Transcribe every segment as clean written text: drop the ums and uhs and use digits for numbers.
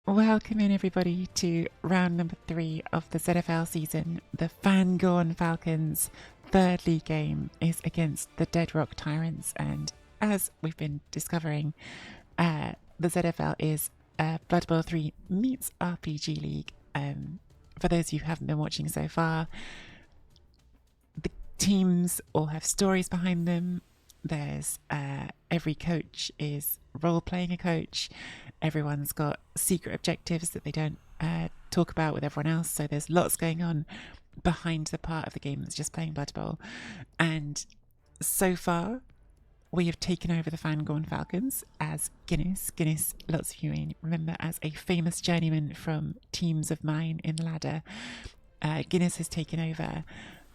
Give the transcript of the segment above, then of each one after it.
Welcome in everybody to round number 3 of the ZFL season. The Fangorn Falcons' third league game is against the Dead Rock Tyrants, and as we've been discovering, the ZFL is Blood Bowl 3 meets RPG League. For those of you who haven't been watching so far, the teams all have stories behind them. There's every coach is role-playing a coach. Everyone's got secret objectives that they don't talk about with everyone else. So there's lots going on behind the part of the game that's just playing Blood Bowl. And so far, we have taken over the Fangorn Falcons as Guinness. Guinness, lots of you may remember as a famous journeyman from teams of mine in the ladder. Guinness has taken over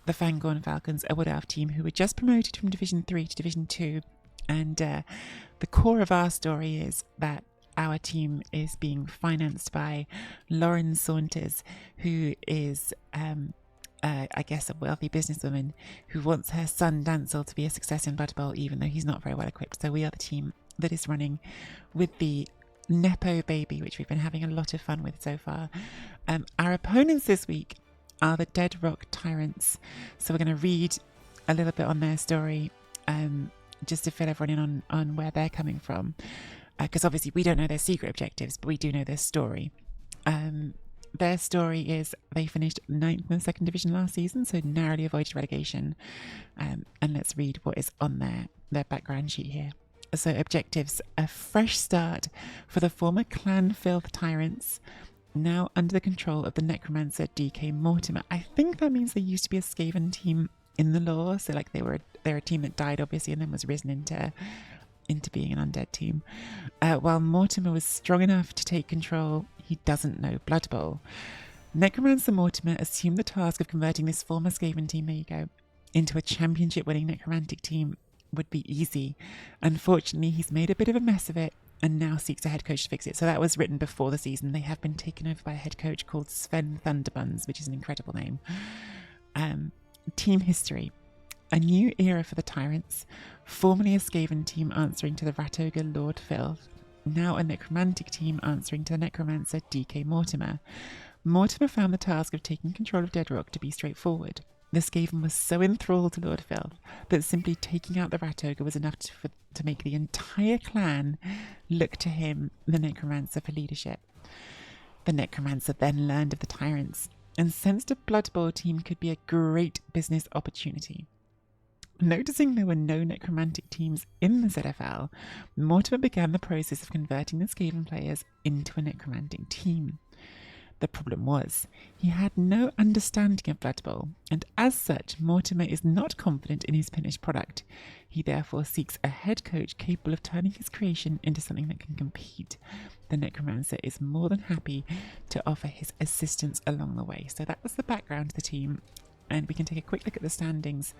the Fangorn Falcons, a Wood Elf team who were just promoted from Division 3 to Division 2. And the core of our story is that our team is being financed by Lauren Saunders, who is, I guess, a wealthy businesswoman who wants her son Dancel to be a success in Blood Bowl, even though he's not very well equipped. So we are the team that is running with the Nepo baby, which we've been having a lot of fun with so far. Our opponents this week are the Dead Rock Tyrants. So we're going to read a little bit on their story, just to fill everyone in on where they're coming from. Because obviously we don't know their secret objectives, but we do know their story. Their story is they finished 9th in the 2nd division last season, so narrowly avoided relegation. And let's read what is on their background sheet here. So objectives: a fresh start for the former Clan Filth Tyrants, now under the control of the necromancer DK Mortimer. I think that means they used to be a skaven team in the lore, so like they're a team that died obviously and then was risen into being an undead team. While Mortimer was strong enough to take control, he doesn't know Blood Bowl. Necromancer Mortimer assumed the task of converting this former Skaven team, there you go, into a championship winning necromantic team would be easy. Unfortunately, he's made a bit of a mess of it and now seeks a head coach to fix it. So that was written before the season. They have been taken over by a head coach called Sven Thunderbuns, which is an incredible name. Team history: a new era for the Tyrants, formerly a Skaven team answering to the Rat Ogre Lord Filth, now a necromantic team answering to the necromancer DK Mortimer. Mortimer found the task of taking control of Dead Rock to be straightforward. The Skaven was so enthralled to Lord Filth that simply taking out the Rat Ogre was enough to make the entire clan look to him, the necromancer, for leadership. The necromancer then learned of the Tyrants and sensed a Blood Bowl team could be a great business opportunity. Noticing there were no necromantic teams in the ZFL, Mortimer began the process of converting the Skaven players into a necromantic team. The problem was, he had no understanding of Blood Bowl, and as such, Mortimer is not confident in his finished product. He therefore seeks a head coach capable of turning his creation into something that can compete. The necromancer is more than happy to offer his assistance along the way. So that was the background to the team. And we can take a quick look at the standings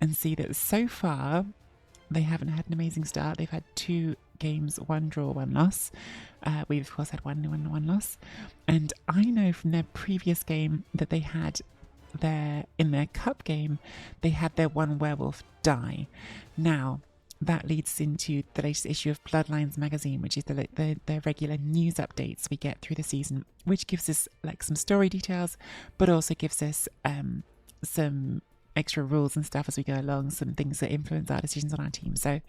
and see that so far they haven't had an amazing start. They've had 2 games, 1 draw, 1 loss. We've of course had one win, 1 loss. And I know from their previous game that they had in their cup game, they had their 1 werewolf die. Now, that leads into the latest issue of Bloodlines magazine, which is the regular news updates we get through the season, which gives us like some story details, but also gives us some extra rules and stuff as we go along, some things that influence our decisions on our team. So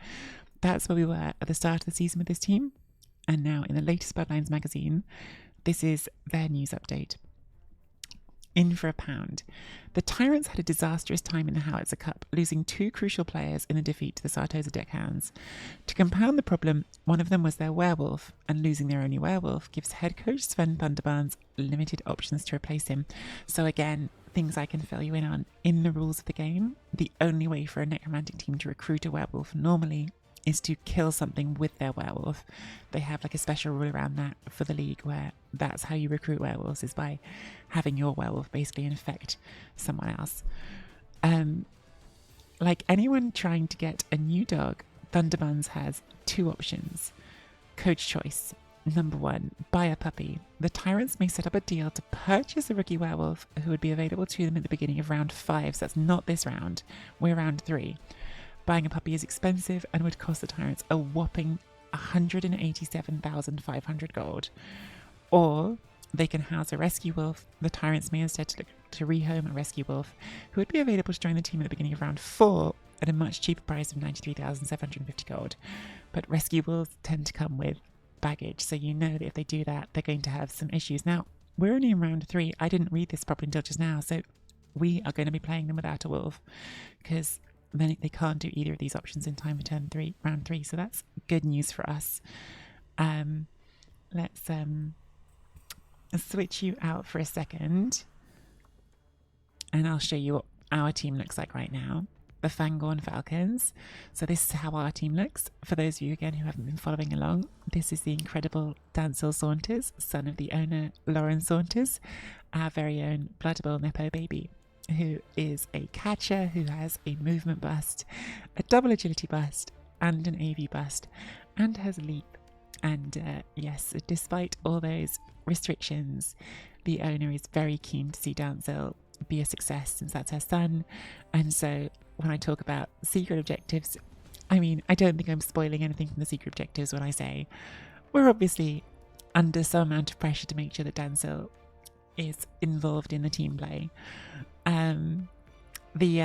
that's where we were at the start of the season with this team. And now in the latest Bloodlines magazine, this is their news update. In for a pound. The Tyrants had a disastrous time in the Howitzer Cup, losing 2 crucial players in the defeat to the Sartosa Deckhounds. To compound the problem, one of them was their werewolf, and losing their only werewolf gives head coach Sven Thunderbuns limited options to replace him. So again, things I can fill you in on. In the rules of the game, the only way for a necromantic team to recruit a werewolf normally is to kill something with their werewolf. They have like a special rule around that for the league where that's how you recruit werewolves, is by having your werewolf basically infect someone else. Like anyone trying to get a new dog, Thunderbuns has 2 options. Coach choice. Number 1, buy a puppy. The Tyrants may set up a deal to purchase a rookie werewolf who would be available to them at the beginning of round 5, so that's not this round, we're round 3. Buying a puppy is expensive and would cost the Tyrants a whopping 187,500 gold. Or they can house a rescue wolf. The tyrants may instead look to rehome a rescue wolf, who would be available to join the team at the beginning of round 4 at a much cheaper price of 93,750 gold. But rescue wolves tend to come with baggage, so you know that if they do that, they're going to have some issues. Now, we're only in round 3. I didn't read this properly until just now, so we are going to be playing them without a wolf, because then they can't do either of these options in time for round 3, so that's good news for us. Let's switch you out for a second, and I'll show you what our team looks like right now. The Fangorn Falcons. So this is how our team looks. For those of you, again, who haven't been following along, this is the incredible Dancel Saunders, son of the owner, Lauren Saunders, our very own Blood Bowl Nepo baby, who is a catcher who has a movement bust, a double agility bust, and an AV bust, and has leap. And yes, despite all those restrictions, the owner is very keen to see Dancel be a success, since that's her son. And so when I talk about secret objectives, I mean, I don't think I'm spoiling anything from the secret objectives when I say we're obviously under some amount of pressure to make sure that Dancel is involved in the team play. The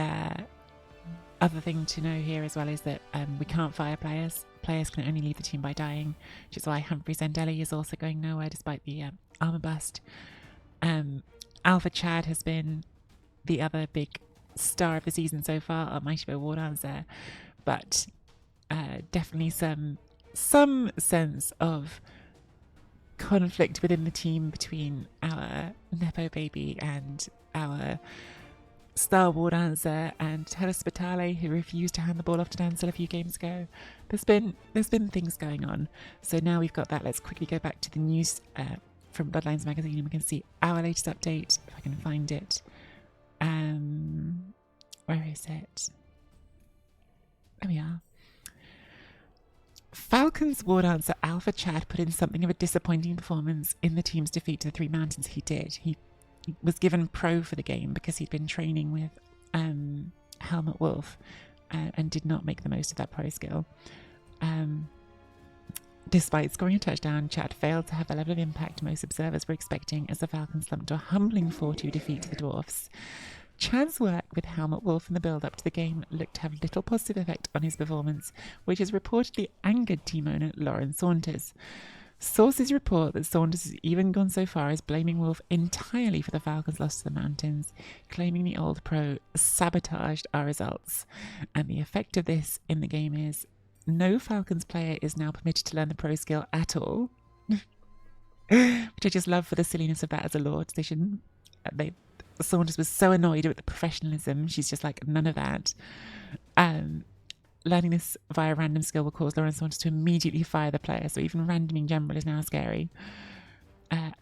other thing to know here as well is that we can't fire players. Players can only leave the team by dying, which is why Humphrey Zendelli is also going nowhere despite the armor bust. Alpha Chad has been the other big star of the season so far, our Mighty Bow War Dancer, but definitely some sense of conflict within the team between our Nepo baby and our Star War Dancer and Telespitale, who refused to hand the ball off to Dancel a few games ago. There's been things going on. So now we've got that, let's quickly go back to the news from Bloodlines magazine, and we can see our latest update, if I can find it. Where is it? There we are. Falcons War Dancer Alpha Chad put in something of a disappointing performance in the team's defeat to the Three Mountains. He did. He was given pro for the game because he'd been training with Helmut Wolf and did not make the most of that pro skill. Despite scoring a touchdown, Chad failed to have the level of impact most observers were expecting as the Falcons slumped to a humbling 4-2 defeat to the Dwarfs. Chad's work with Helmut Wolf in the build-up to the game looked to have little positive effect on his performance, which has reportedly angered team owner Lauren Saunders. Sources report that Saunders has even gone so far as blaming Wolf entirely for the Falcons' loss to the Mountains, claiming the old pro sabotaged our results. And the effect of this in the game is no Falcons player is now permitted to learn the pro skill at all, which I just love for the silliness of that as a lore decision. Saunders was so annoyed with the professionalism. She's just like, none of that. Learning this via random skill will cause Lauren Saunders to immediately fire the player, so even random in general is now scary.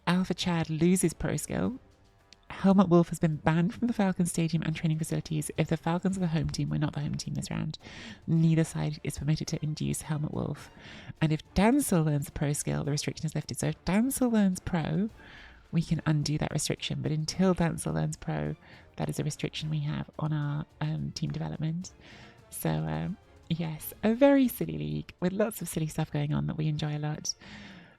Alpha Chad loses pro skill. Helmut Wolf has been banned from the Falcons Stadium and training facilities. If the Falcons are the home team, we're not the home team this round. Neither side is permitted to induce Helmut Wolf. And if Dancel learns the pro skill, the restriction is lifted. So if Dancel learns pro, we can undo that restriction. But until Dancel learns pro, that is a restriction we have on our team development. So, yes, a very silly league with lots of silly stuff going on that we enjoy a lot.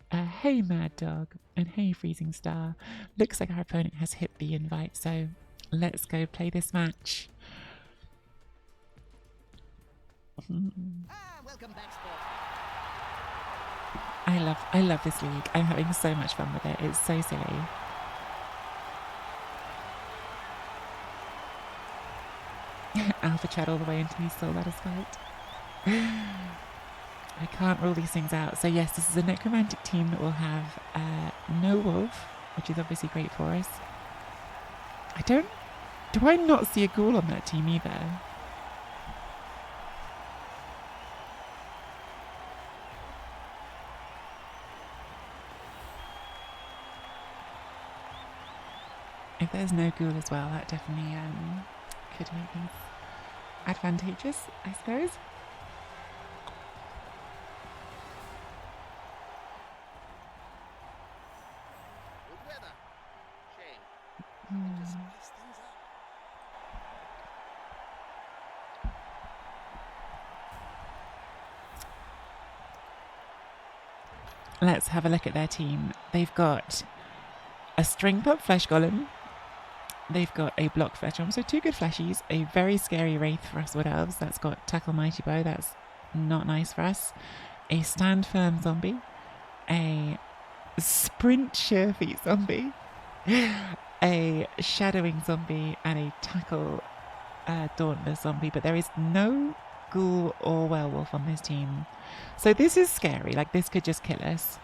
Hey Mad Dog and hey Freezing Star. Looks like our opponent has hit the invite, so let's go play this match. Welcome back, I love this league. I'm having so much fun with it. It's so silly. Alpha Chad all the way until he's still let us fight. I can't rule these things out. So yes, this is a necromantic team that will have no wolf, which is obviously great for us. Do I not see a ghoul on that team either? If there's no ghoul as well, that definitely could make things advantageous, I suppose. Good weather. Shame. Just mess things up. let's have a look at their team. They've got a strength up flesh golem. They've got a block flesh arm, so 2 good fleshies. A very scary wraith for us wood elves. That's got tackle mighty bow. That's not nice for us. A stand firm zombie. A sprint sure feet zombie. A shadowing zombie and a tackle dauntless zombie. But there is no ghoul or werewolf on this team. So this is scary. Like, this could just kill us.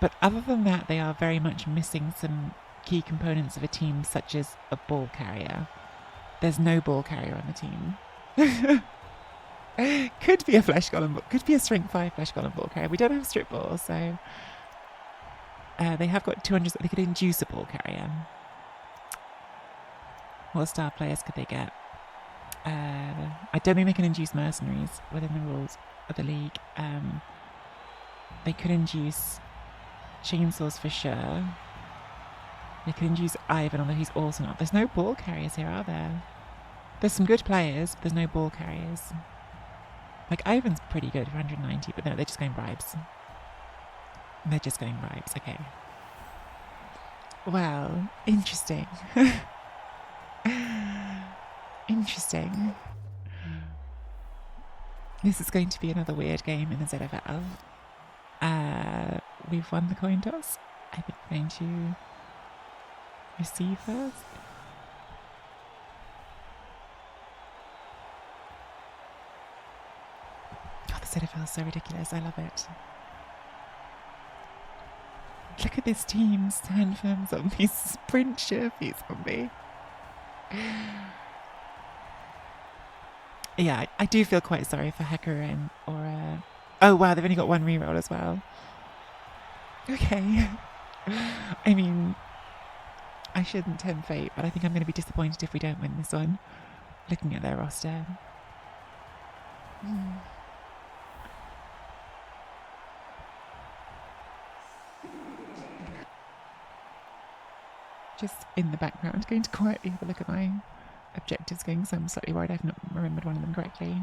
But other than that, they are very much missing some key components of a team, such as a ball carrier. There's no ball carrier on the team. Could be a flesh golem, but could be a strength 5 flesh golem ball carrier. We don't have strip ball, so they have got 200. They could induce a ball carrier. What star players could they get? I don't think they can induce mercenaries within the rules of the league. They could induce chainsaws for sure. They could induce Ivan, although he's also not. There's no ball carriers here, are there? There's some good players, but there's no ball carriers. Like, Ivan's pretty good for 190, but no, they're just going bribes. They're just going bribes, okay. Well, interesting. Interesting. This is going to be another weird game in the ZFL. We've won the coin toss. I think we're going to receive first. Oh, the ZFL is so ridiculous. I love it. Look at this team. Stand firm zombie, sprint sherfy zombie. Yeah, I do feel quite sorry for Hacker or oh wow, they've only got 1 reroll as well. Okay. I mean, I shouldn't tempt fate, but I think I'm going to be disappointed if we don't win this one, looking at their roster. Just in the background, going to quietly have a look at my objectives going, so I'm slightly worried I've not remembered one of them correctly.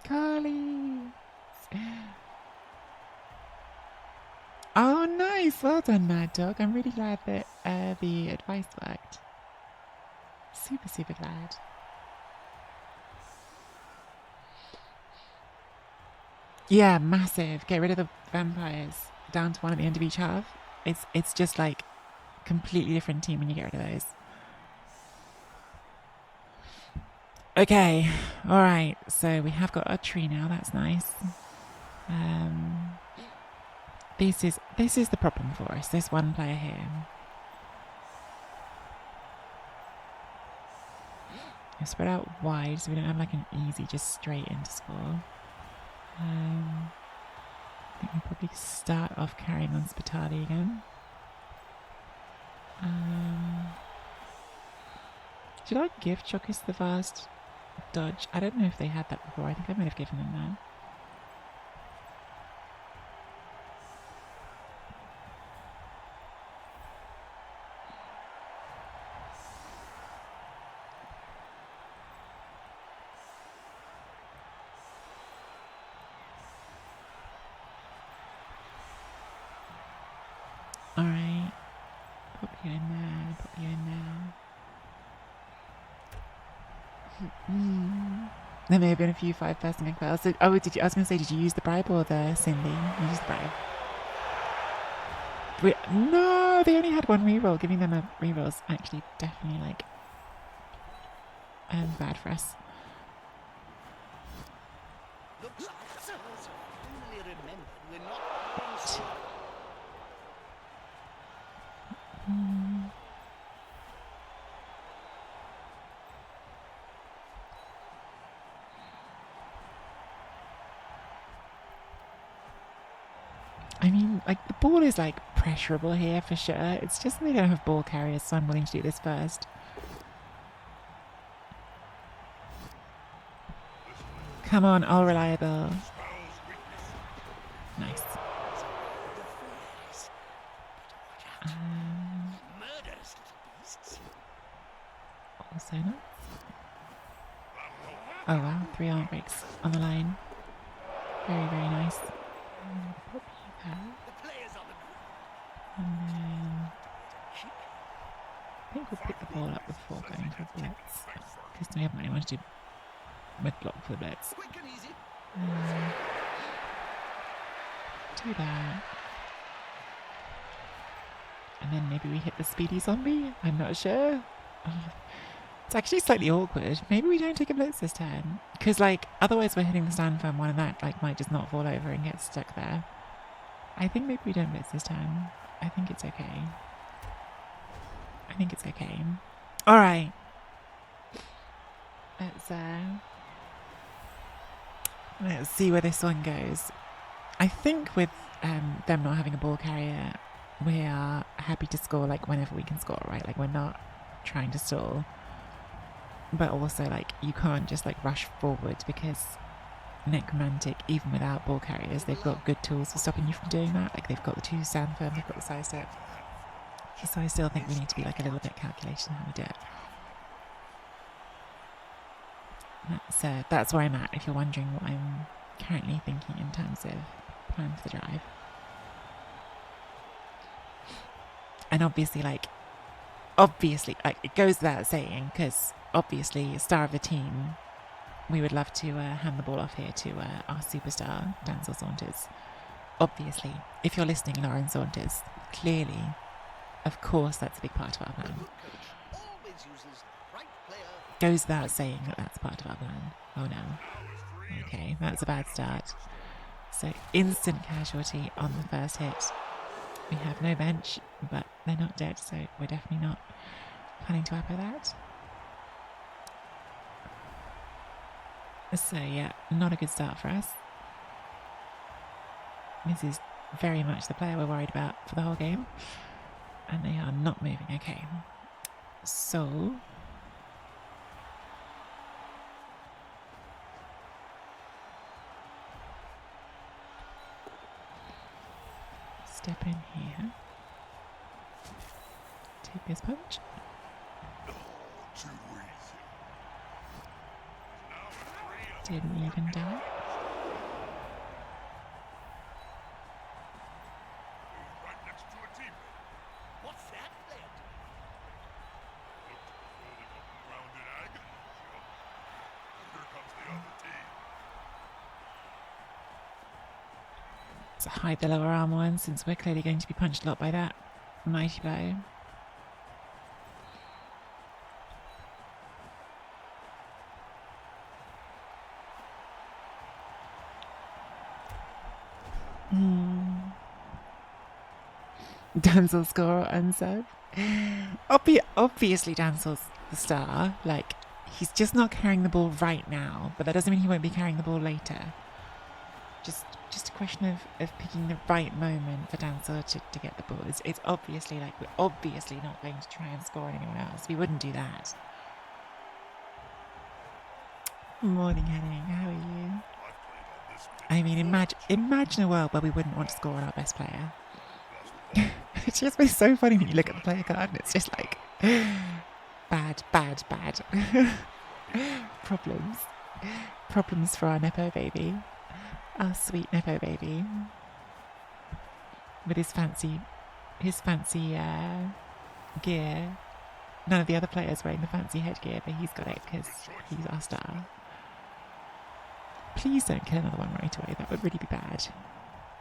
Carly! Oh, nice! Well done, Mad Dog. I'm really glad that the advice worked. Super, super glad. Yeah, massive. Get rid of the vampires. Down to 1 at the end of each half. It's just like completely different team when you get rid of those. Okay, alright, so we have got a tree now, that's nice. This is the problem for us, this one player here. I spread out wide so we don't have like an easy just straight into score. I think we'll probably start off carrying on Spitali again. Did I give Chokis the vast dodge? I don't know if they had that before. I think I might have given them that. Alright. Put you in there, put you in there. There may have been a few 5-person gang files. So, oh, did you? I was going to say, did you use the bribe or the Cindy? You used the bribe. No, they only had 1 reroll. Giving them a reroll is actually definitely like bad for us. Looks like ourselves only remembered we're not I mean, like, the ball is like pressurable here for sure. It's just that they don't have ball carriers, so I'm willing to do this first. Come on, all reliable. Nice. So nice. Oh wow, 3 arm breaks on the line. Very, very nice. Pop you there. The players on the move. And then Chic. I think we'll pick the ball up before going to a blitz. Because we haven't really wanted to mid block for the blitz. Quick and easy. Do that. And then maybe we hit the speedy zombie? I'm not sure. It's actually slightly awkward. Maybe we don't take a blitz this turn. Because, like, otherwise we're hitting the stand firm one and that, like, might just not fall over and get stuck there. I think maybe we don't blitz this turn. I think it's okay. I think it's okay. Alright. Let's see where this one goes. I think with them not having a ball carrier, we are happy to score like whenever we can score, right? Like we're not trying to stall. But also like you can't just like rush forward because necromantic, even without ball carriers, they've got good tools for stopping you from doing that. Like they've got the 2 stand firm, they've got the side step. So I still think we need to be like a little bit calculated in how we do it. That's where I'm at, if you're wondering what I'm currently thinking in terms of plan for the drive. And obviously, it goes without saying, because obviously, star of the team, we would love to hand the ball off here to our superstar, Dancel Saunders. Obviously, if you're listening, Lauren Saunders, clearly, of course, that's a big part of our plan. Always uses right player. Goes without saying that that's part of our plan. Oh no. Okay, that's a bad start. So, instant casualty on the first hit. We have no bench, but they're not dead, so we're definitely not planning to appo that. So yeah, not a good start for us. This is very much the player we're worried about for the whole game. And they are not moving. Okay. So step in here. Take this punch. Didn't even die. What's that player So hide the lower arm one, since we're clearly going to be punched a lot by that mighty blow. Dancel's score unsub. Obviously Dancel's the star. Like, he's just not carrying the ball right now, but that doesn't mean he won't be carrying the ball later. Just a question of picking the right moment for Dancel to get the ball. It's obviously like we're obviously not going to try and score anyone else. We wouldn't do that. Morning, Henning. How are you? I mean, imagine a world where we wouldn't want to score on our best player. It's just been so funny when you look at the player card and it's just like bad. Problems for our Nepo baby. Our sweet Nepo baby. With his fancy gear. None of the other players wearing the fancy headgear, but he's got it because he's our star. Please don't kill another one right away. That would really be bad.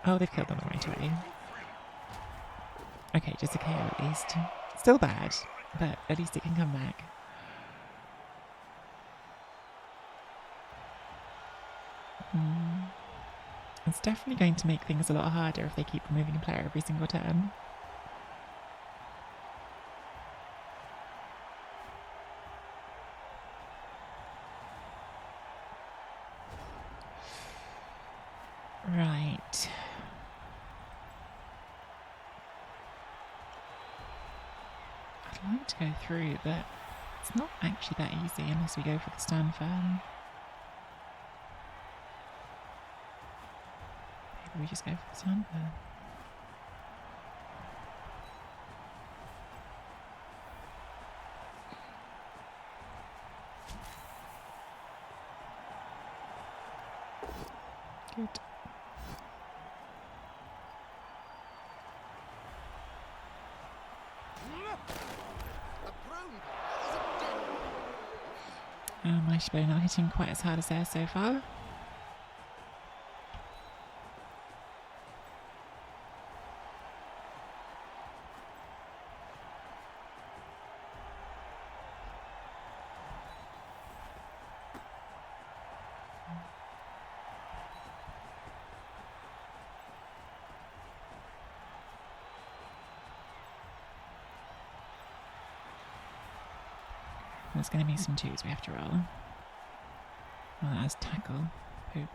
Oh, they've killed another right away. Okay, just a KO at least. Still bad, but at least it can come back. It's definitely going to make things a lot harder if they keep removing a player every single turn. Right. I'd like to go through, but it's not actually that easy unless we go for the stand firm. Maybe we just go for the stand firm. Good. My bow not hitting quite as hard as theirs so far. There's going to be some twos we have to roll. Well, that's tackle. Poop.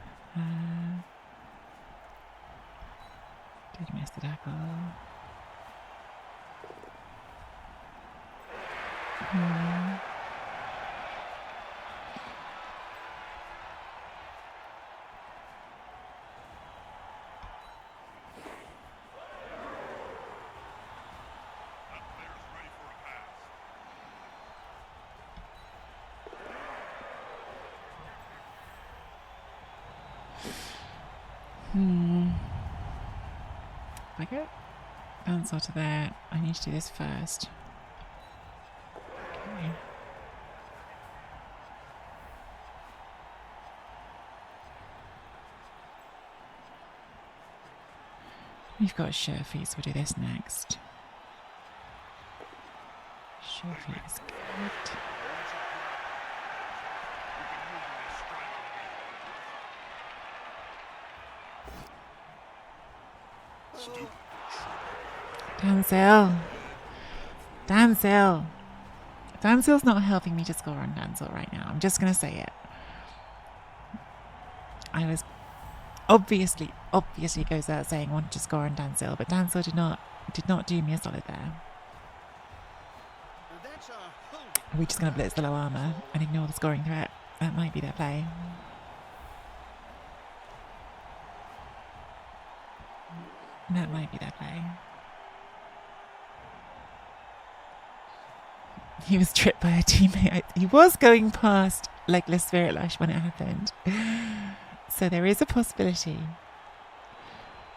Did miss the tackle. If I get bounce onto there, I need to do this first. Okay. We've got sure feet, so we'll do this next. Sure feet is good. Dancel. Dancel. Dancel's not helping me to score on Dancel right now. I'm just going to say it. I was obviously goes out saying wanted to score on Dancel, but Dancel did not do me a solid there. Are we just going to blitz the low armor and ignore the scoring threat? That might be their play. That might be their play. He was tripped by a teammate. He was going past Legless Spirit Lash when it happened. So there is a possibility.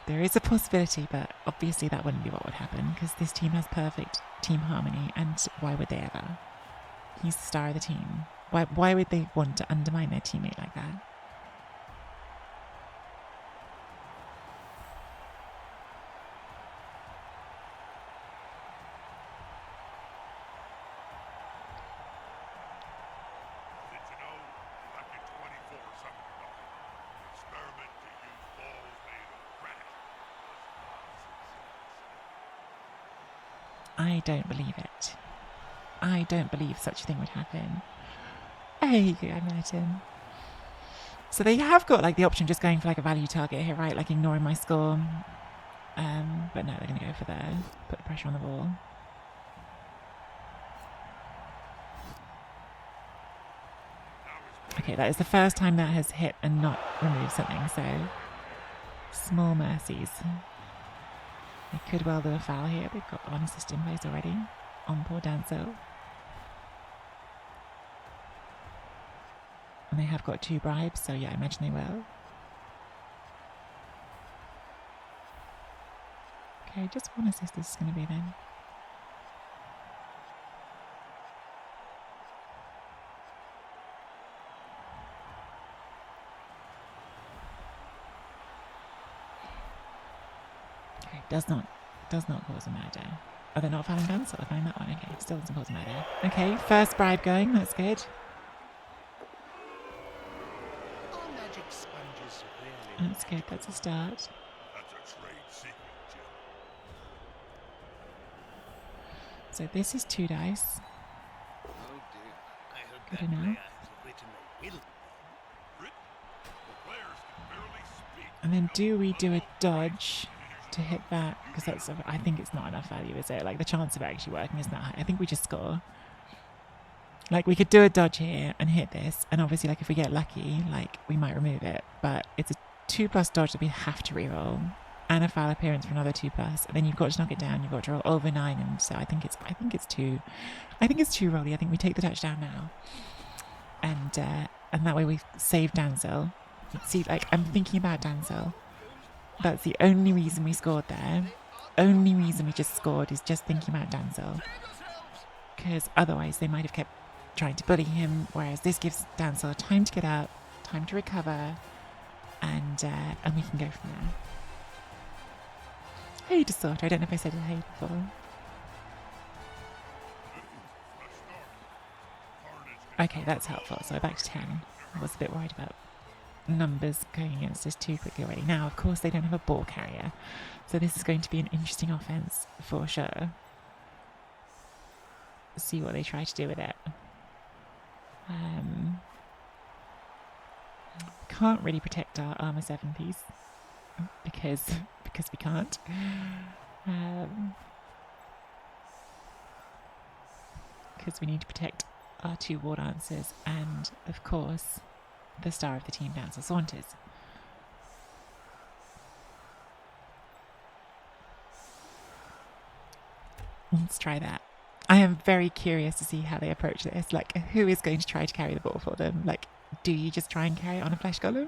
There is a possibility, but obviously that wouldn't be what would happen because this team has perfect team harmony, and why would they ever? He's the star of the team. Why would they want to undermine their teammate like that? I don't believe it. I don't believe such a thing would happen. There you go, Merton. So they have got like the option of just going for like a value target here, right? Like ignoring my score. But no, they're going to go for put the pressure on the ball. Okay, that is the first time that has hit and not removed something, so small mercies. They could well do a foul here. They've got one assist in place already on poor Danzo. And they have got 2 bribes, so yeah, I imagine they will. Okay, just one assist this is going to be then. Okay, does not cause a murder. Oh, they're not fouling Dancer. They're fouling that one. Okay, still doesn't cause a murder. Okay, first bribe going. That's good. That's good. That's a start. That's a trade secret, Jim. So this is 2 dice. Oh dear. I hope Good that enough. player has written a will. The players can barely speak. And then do we do a dodge to hit that? Because that's, I think it's not enough value, is it? Like the chance of it actually working isn't that high. I think we just score. Like we could do a dodge here and hit this, and obviously like if we get lucky, like we might remove it. But it's a 2+ dodge that we have to reroll, and a foul appearance for another 2+. And then you've got to knock it down. You've got to roll over 9, and so I think it's too rolly. I think we take the touchdown now, and that way we save Danzel. See, like, I'm thinking about Dancel. That's the only reason we scored there. Only reason we just scored is just thinking about Dancel. Because otherwise they might have kept trying to bully him, whereas this gives Dancel time to get up, time to recover, and we can go from there. Hey, just thought. I don't know if I said hey before. Okay, that's helpful. So we're back to 10. I was a bit worried about numbers going against us too quickly already. Now, of course, they don't have a ball carrier, so this is going to be an interesting offense for sure. See what they try to do with it. Can't really protect our armor 7 piece because we can't. Because we need to protect our 2 war dancers and, of course, the star of the team, Dancer Saunders. Let's try that. I am very curious to see how they approach this. Like, who is going to try to carry the ball for them? Like, do you just try and carry it on a flesh golem?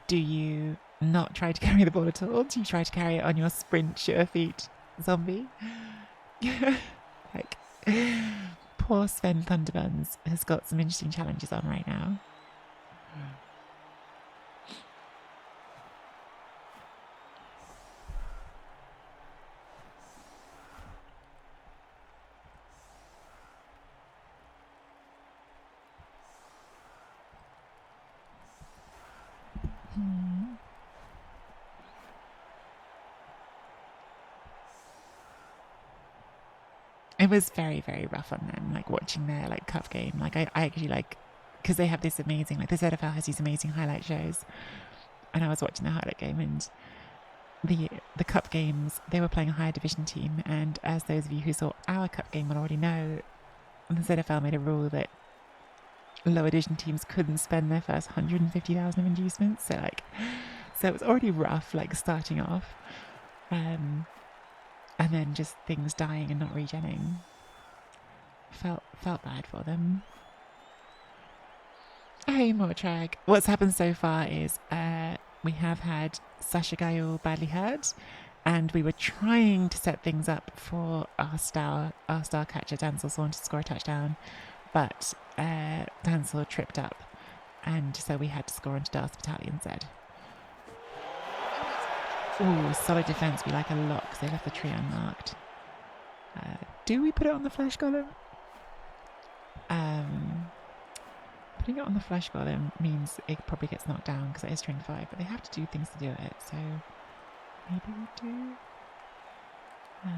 Do you not try to carry the ball at all? Do you try to carry it on your sprint, sure feet zombie? Like, poor Sven Thunderbuns has got some interesting challenges on right now. It was very, very rough on them, like watching their like cup game. Like I actually like, because they have this amazing, like the ZFL has these amazing highlight shows, and I was watching the highlight game, and the cup games, they were playing a higher division team, and as those of you who saw our cup game will already know, the ZFL made a rule that lower division teams couldn't spend their first 150,000 of inducements. So it was already rough, like starting off. And then just things dying and not regenning. Felt bad for them. Hey, Mortrag. What's happened so far is we have had Sasha Gael badly hurt, and we were trying to set things up for our star catcher Dancel Sawn to score a touchdown, but Dancel tripped up, and so we had to score onto Darth's battalion instead. Ooh, solid defense we like a lot because they left the tree unmarked. Do we put it on the flesh golem? Putting it on the flesh golem means it probably gets knocked down because it is strength 5, but they have to do things to do it, so maybe we do. I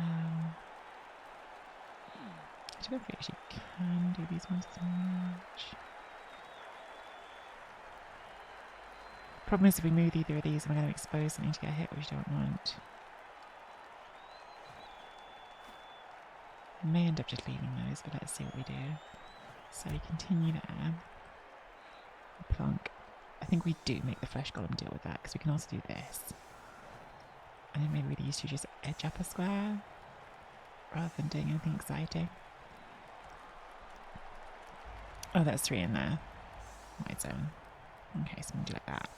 don't know if we actually can do these ones as much. Problem is, if we move either of these, we're going to expose something to get hit, which we don't want. We may end up just leaving those, but let's see what we do. So we continue there. Plonk. I think we do make the flesh golem deal with that, because we can also do this. And then maybe these two just edge up a square, rather than doing anything exciting. Oh, that's 3 in there. Wide zone. Okay, so I'm going to do like that.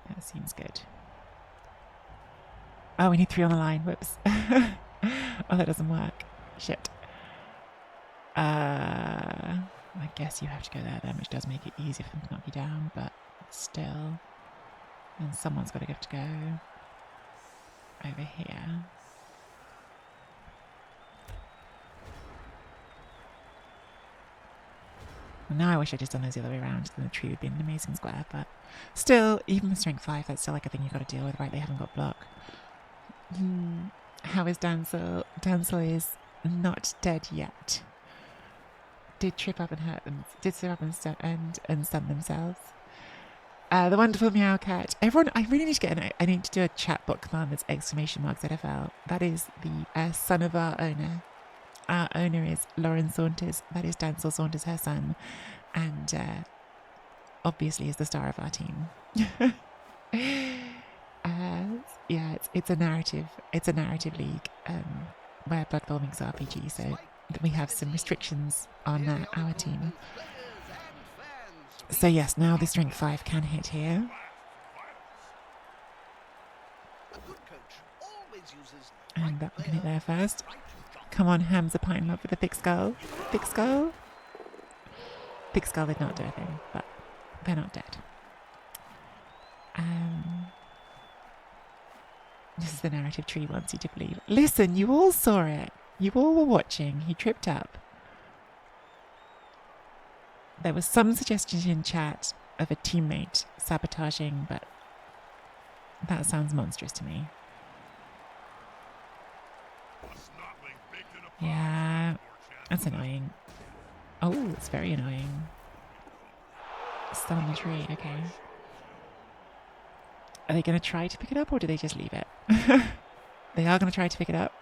That seems good. Oh, we need 3 on the line. Whoops. Oh, that doesn't work. Shit. I guess you have to go there then, which does make it easier for them to knock you down, but still. And someone's got to have to go over here. Well, now I wish I'd just done those the other way around, then the tree would be an amazing square, but still, even with strength 5, that's still like a thing you've got to deal with, right? They haven't got block. How is Dancel? Dancel is not dead yet. Did trip up and hurt them. Did trip up and stun themselves. The wonderful meow cat. Everyone, I really need to get I need to do a chatbot command that's !ZFL. That is the son of our owner. Our owner is Lauren Saunders. That is Dancel Saunders, her son, and obviously is the star of our team. Yeah, it's a narrative. It's a narrative league where Blood Bowl makes RPG, so we have some restrictions on our team. So yes, now the strength 5 can hit here. A good coach always uses And that one can hit player, there first. right shot. Come on, Hams are piling up with a thick skull. Thick skull? Thick skull did not do a thing, but they're not dead. This is the narrative tree wants you to believe. Listen, you all saw it. You all were watching. He tripped up. There was some suggestion in chat of a teammate sabotaging, but that sounds monstrous to me. Yeah, that's annoying. Oh, it's very annoying. Still on the tree, okay. Are they going to try to pick it up or do they just leave it? They are going to try to pick it up.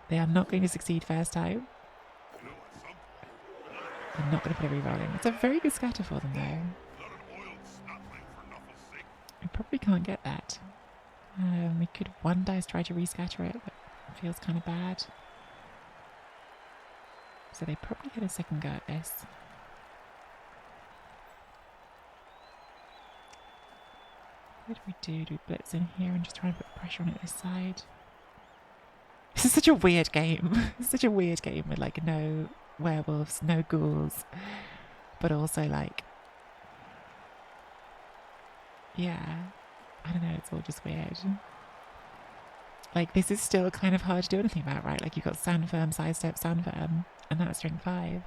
They are not going to succeed first time. They're not going to put a reroll in. It's a very good scatter for them though. We probably can't get that. We could one dice try to rescatter it, but it feels kind of bad. So they probably get a second go at this. What do we do? Do we blitz in here and just try and put pressure on it this side? This is such a weird game. It's such a weird game with like no werewolves, no ghouls, but also like, yeah, I don't know, it's all just weird. Like this is still kind of hard to do anything about, right? Like you've got Sandfirm, Sidestep, Sandfirm, and that's strength 5.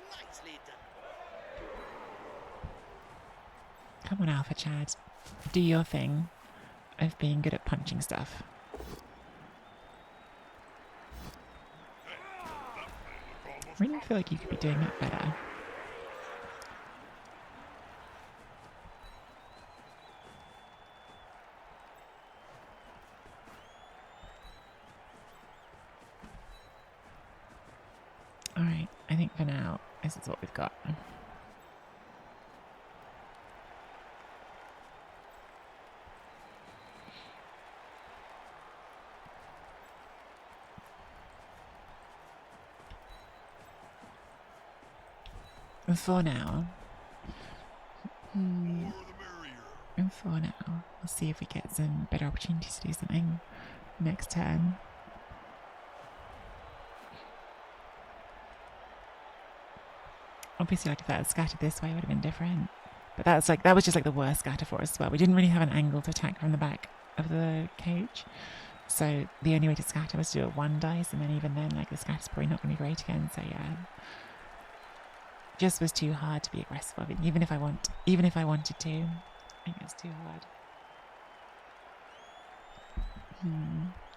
Nicely done. Come on, Alpha Chad. Do your thing of being good at punching stuff. I really feel like you could be doing that better. Alright, I think for now, this is what we've got. And for now, and for now, we'll see if we get some better opportunities to do something next turn. Obviously, like if that had scattered this way, it would have been different. But that's like that was just like the worst scatter for us as well. We didn't really have an angle to attack from the back of the cage, so the only way to scatter was to do it one dice, and then even then, like the scatter's probably not going to be great again. So yeah, just was too hard to be aggressive of it. Even if I wanted to, I think it's too hard.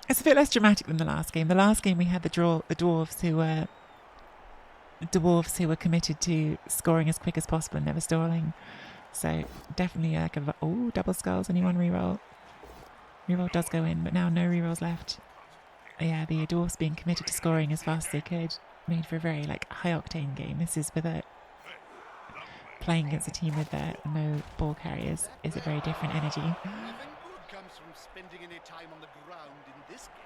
It's a bit less dramatic than the last game. The last game we had the dwarves who were committed to scoring as quick as possible and never stalling. So definitely like a double skulls. Anyone reroll? Reroll does go in, but now no rerolls left. Yeah, the dwarves being committed to scoring as fast as they could made for a very like high octane game. This is with a playing against a team with no ball carriers is a very different energy. Nothing good comes from spending any time on the ground in this game.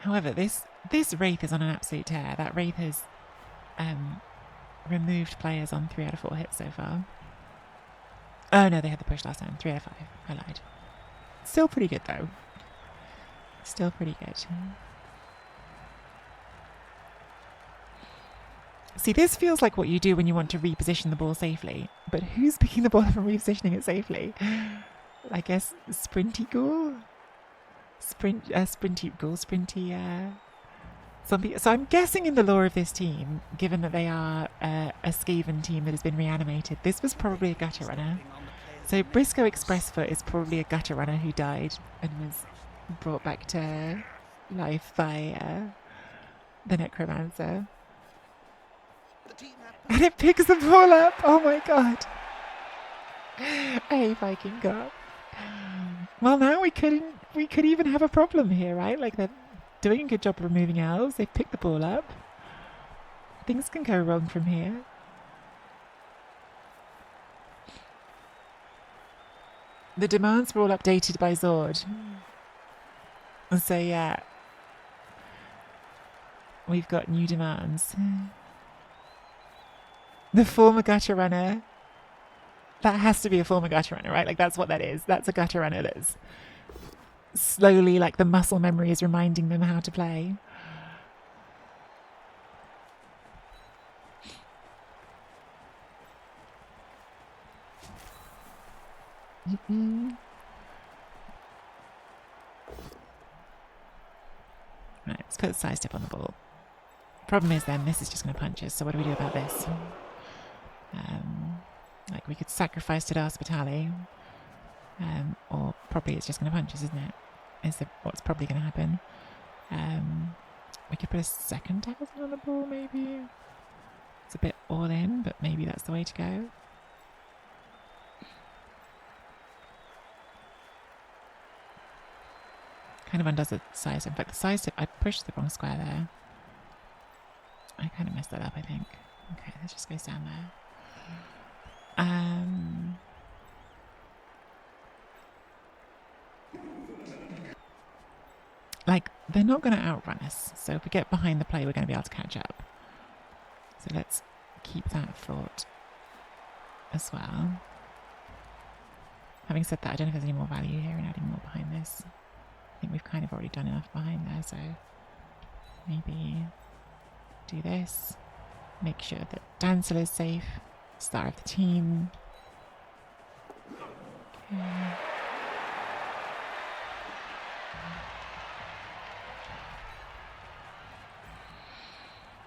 However, this Wraith is on an absolute tear. That Wraith has removed players on 3 out of 4 hits so far. Oh no, they had the push last time. 3 out of 5. I lied. Still pretty good though. Still pretty good. See, this feels like what you do when you want to reposition the ball safely. But who's picking the ball up and repositioning it safely? I guess Sprinty Ghoul? Sprinty Ghoul, Sprinty, zombie. So I'm guessing in the lore of this team, given that they are a skaven team that has been reanimated, this was probably a gutter runner. So Briscoe Expressfoot is probably a gutter runner who died and was brought back to life by the necromancer. And it picks the ball up. Oh my god. Hey, Viking God. Well, now we could even have a problem here, right? Like they're doing a good job of removing elves. They've picked the ball up. Things can go wrong from here. The demands were all updated by Zord. So yeah, we've got new demands. The former gutter runner. That has to be a former gutter runner, right? Like that's what that is. That's a gutter runner that's slowly, like the muscle memory is reminding them how to play. Right, let's put a side step on the ball. Problem is then, this is just going to punch us, so what do we do about this? Like, we could sacrifice to Hospitali, or probably it's just going to punch us, isn't it? Is what's probably going to happen. We could put a second talisman on the ball, maybe? It's a bit all in, but maybe that's the way to go. Kind of undoes the side step. In fact, the side step, I pushed the wrong square there. I kind of messed that up, I think. Okay, let's just go down there. Like, they're not going to outrun us. So if we get behind the play, we're going to be able to catch up. So let's keep that thought as well. Having said that, I don't know if there's any more value here in adding more behind this. I think we've kind of already done enough behind there, so maybe do this. Make sure that Dancel is safe. Star of the team. Okay.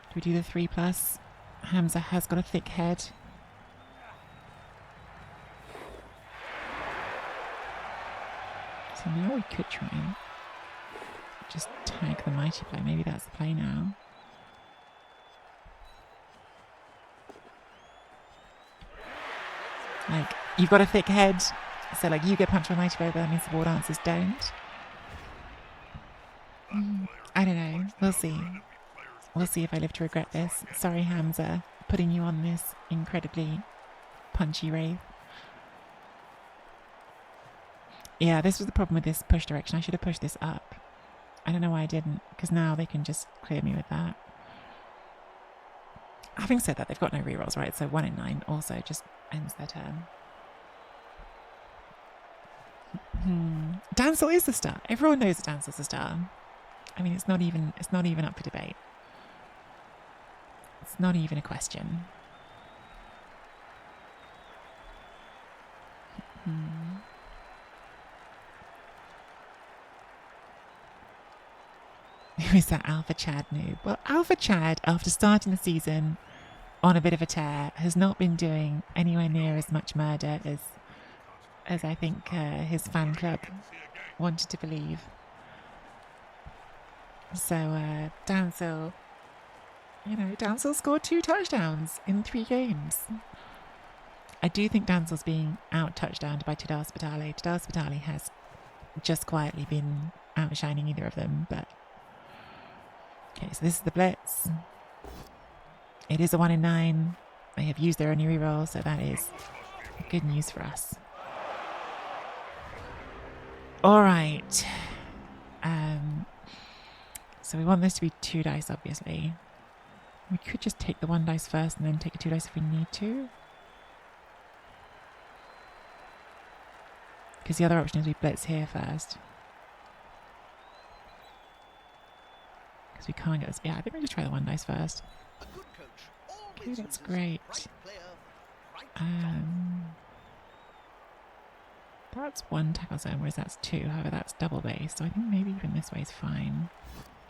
Do we do the 3+? Hamza has got a thick head. So now we could try and just tag the mighty blow. Maybe that's the play now. Like, you've got a thick head, so like you get punched by mighty blow, but that means the war dancers don't. I don't know. We'll see. We'll see if I live to regret this. Sorry, Hamza, putting you on this incredibly punchy wraith. Yeah, this was the problem with this push direction. I should have pushed this up. I don't know why I didn't, because now they can just clear me with that. Having said that, they've got no rerolls, right? So 1 in 9 also just ends their turn. Dancel is the star. Everyone knows that Dancel's the star. I mean, it's not even up for debate. It's not even a question. Who is that Alpha Chad noob? Well, Alpha Chad, after starting the season on a bit of a tear, has not been doing anywhere near as much murder as I think his fan club wanted to believe. So Dancel, Dancel scored 2 touchdowns in 3 games. I do think Dancel's being out-touchdowned by Tidar Spitale. Tidar Spitale has just quietly been outshining either of them, but... Okay, so this is the blitz. It is a 1 in 9. They have used their only reroll, so that is good news for us. Alright. So we want this to be 2 dice, obviously. We could just take the 1 dice first and then take a 2 dice if we need to. Because the other option is we blitz here first. Because we can't get this. Yeah, I think we just try the 1 dice first. Okay, that's great. That's 1 tackle zone, whereas that's 2. However, that's double base. So I think maybe even this way is fine.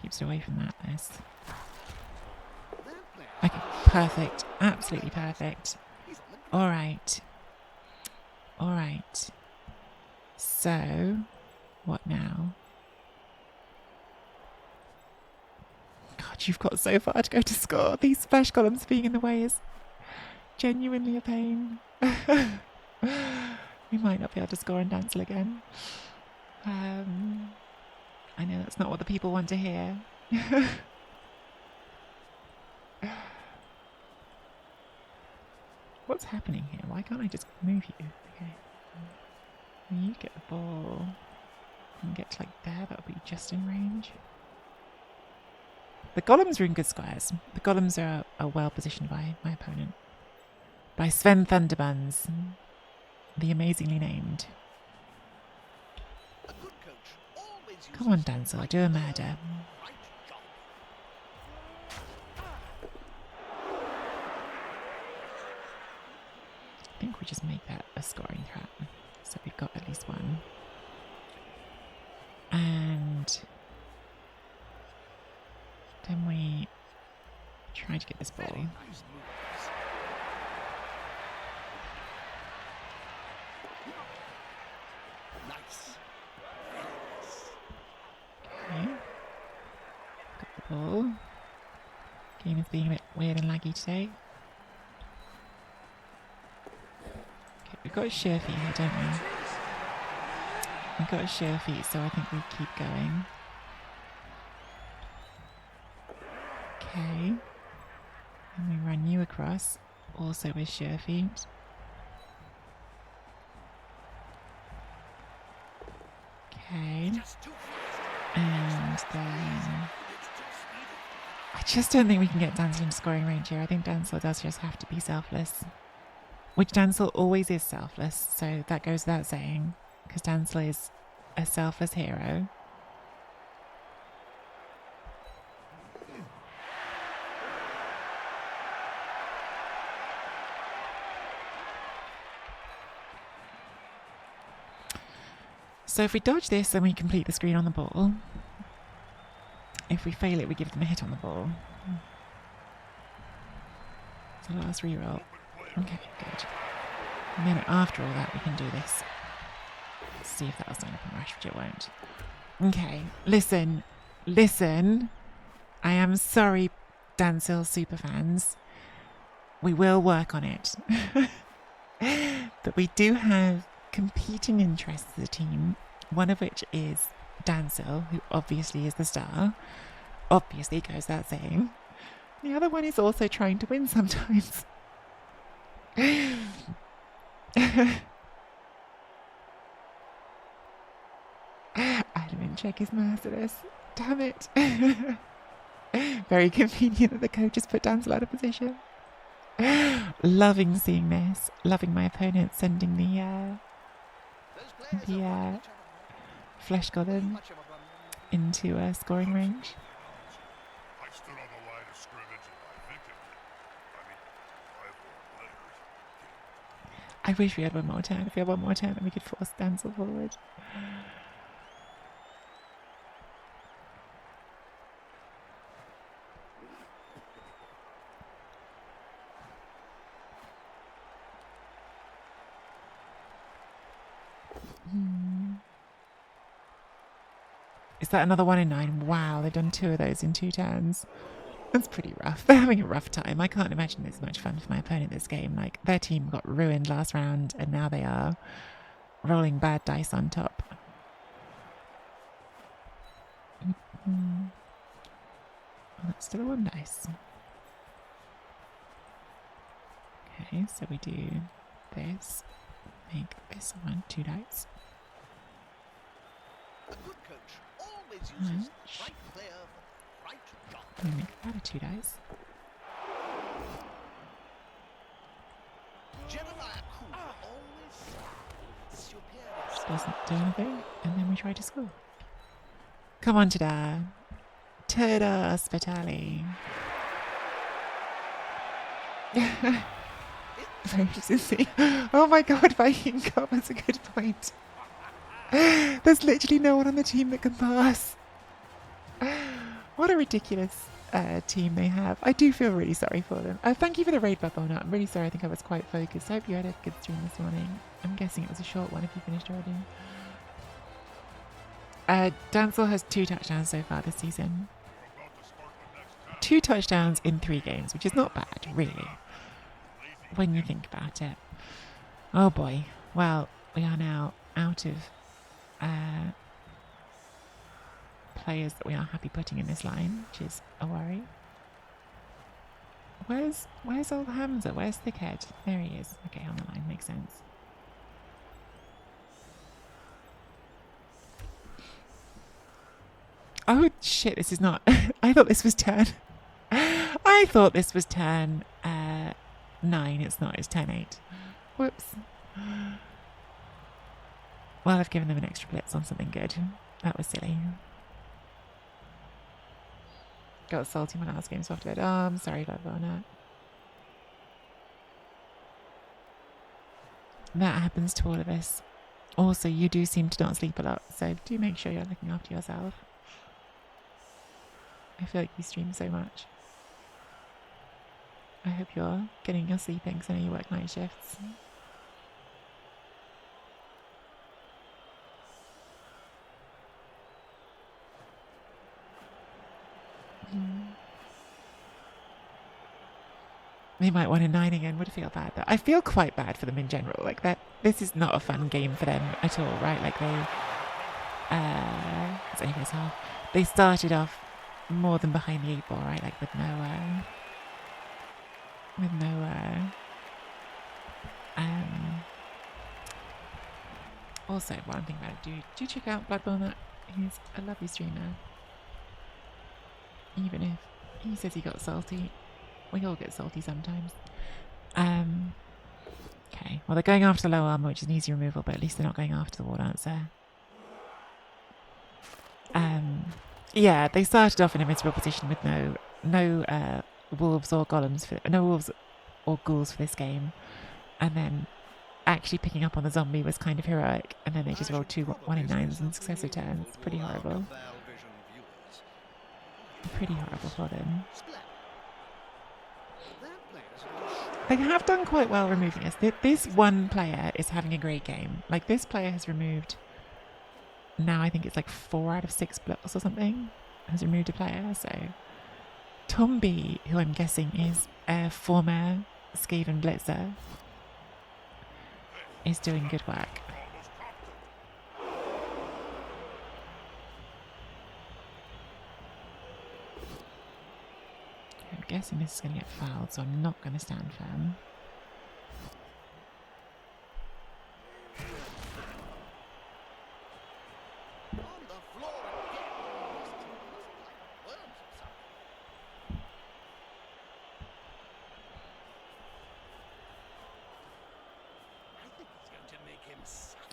Keeps it away from this. Okay, perfect. Absolutely perfect. Alright. Alright. So, what now? God, you've got so far to go to score. These splash columns being in the way is genuinely a pain. We might not be able to score on Dancel again. I know that's not what the people want to hear. What's happening here? Why can't I just move you? Okay. You get the ball and get to like there, that'll be just in range. The golems are in good squares. The golems are well positioned by my opponent. By Sven Thunderbuns, the amazingly named. A good coach always uses Come on, Dancel, right do a player, murder. right job. I think we just make that a scoring threat. So we've got at least one. And then we try to get this ball. Very nice moves. Nice. Okay. Got the ball. Game is being a bit weird and laggy today. Okay, we've got a sure feet here, don't we? We've got a sure feet, so I think we keep going. Okay. And we run you across, also with sure feet. Okay. Just too fast. And then It's too speedy. I just don't think we can get Dancel into scoring range here. I think Dancel does just have to be selfless. Which Dancel always is selfless, so that goes without saying. Because Dancel is a selfless hero. So if we dodge this, then we complete the screen on the ball. If we fail it, we give them a hit on the ball. It's the last reroll. Okay, good. And then after all that, we can do this. Let's see if that'll stand up and rush, which it won't. Okay, listen. I am sorry, Dancil superfans. We will work on it. But we do have competing interests as a team, one of which is Dancil, who obviously is the star. Obviously goes without saying. The other one is also trying to win sometimes. Element check is merciless. Damn it. Very convenient that the coach has put Dancil out of position. Loving seeing this. Loving my opponent sending the Those players are watching each other. flesh Too golem much of a run. into scoring range. I stood on the line of scrimmage and I think it. I mean, I have more players. I wish we had one more turn. If we had one more turn, then we could force Dancil forward. Is that another 1 in 9? Wow, they've done 2 of those in 2 turns. That's pretty rough. They're having a rough time. I can't imagine it's much fun for my opponent this game. Like, their team got ruined last round, and now they are rolling bad dice on top. Oh, that's still a 1 dice. Okay, so we do this. Make this one 2 dice. A good coach always uses Punch. the right player for the right job. We make that a 2 dice. Jeremiah Cooper always superior. Doesn't do anything, and then we try to score. Come on, Tada. Tada Spitali. Very easy. Oh my god, Viking Cup, that's a good point. There's literally no one on the team that can pass. What a ridiculous team they have. I do feel really sorry for them. Thank you for the raid, Babona. I'm really sorry, I think I was quite focused. I hope you had a good stream this morning. I'm guessing it was a short one if you finished already. Dancel has 2 touchdowns so far this season. 2 touchdowns in 3 games, which is not bad, really, when you think about it. Oh boy. Well, we are now out of players that we are happy putting in this line, which is a worry. Where's old Hamza? Where's Thickhead? There he is. Okay, on the line. Makes sense. Oh shit, this is not. I thought this was turn. I thought this was turn 9. It's not, it's turn 8. Whoops. Well, I've given them an extra blitz on something good. That was silly. Got salty my last game, so after bed. Oh, I'm sorry about that. That happens to all of us. Also, you do seem to not sleep a lot, so do make sure you're looking after yourself. I feel like you stream so much. I hope you're getting your sleep in, because I know you work night shifts. They might want a 9 again. Would feel bad though. I feel quite bad for them in general. Like that, this is not a fun game for them at all, right? Like they, it's only half. They started off more than behind the 8 ball, right? Like with no, Also, what I'm thinking about it, do check out Bloodborne. He's a lovely streamer. Even if he says he got salty. We all get salty sometimes. Okay, well they're going after the low armor, which is an easy removal, but at least they're not going after the war dancer. Yeah, they started off in a miserable position with no wolves or golems no wolves or ghouls for this game, and then actually picking up on the zombie was kind of heroic, and then they just rolled 2 1-in-9s in successive turns. Pretty horrible. Pretty horrible for them. They have done quite well removing us. This one player is having a great game. Like, this player has removed, now I think it's like 4 out of 6 blocks or something, has removed a player. So Tom B, who I'm guessing is a former Skaven blitzer, is doing good work. I'm guessing this is going to get fouled, so I'm not going to stand firm.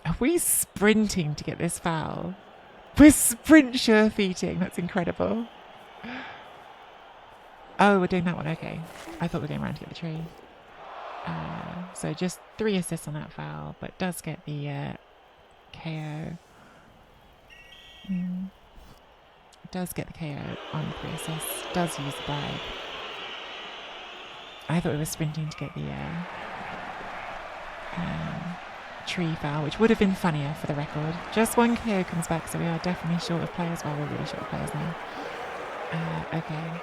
Are we sprinting to get this foul? We're sprint sure-feeting. That's incredible. Oh, we're doing that one. Okay. I thought we were going around to get the tree. So just 3 assists on that foul, but does get the KO. Does get the KO on 3 assists. Does use the bribe. I thought we were sprinting to get the tree foul, which would have been funnier for the record. Just 1 KO comes back, so we are definitely short of players. Well, we're really short of players now. Okay.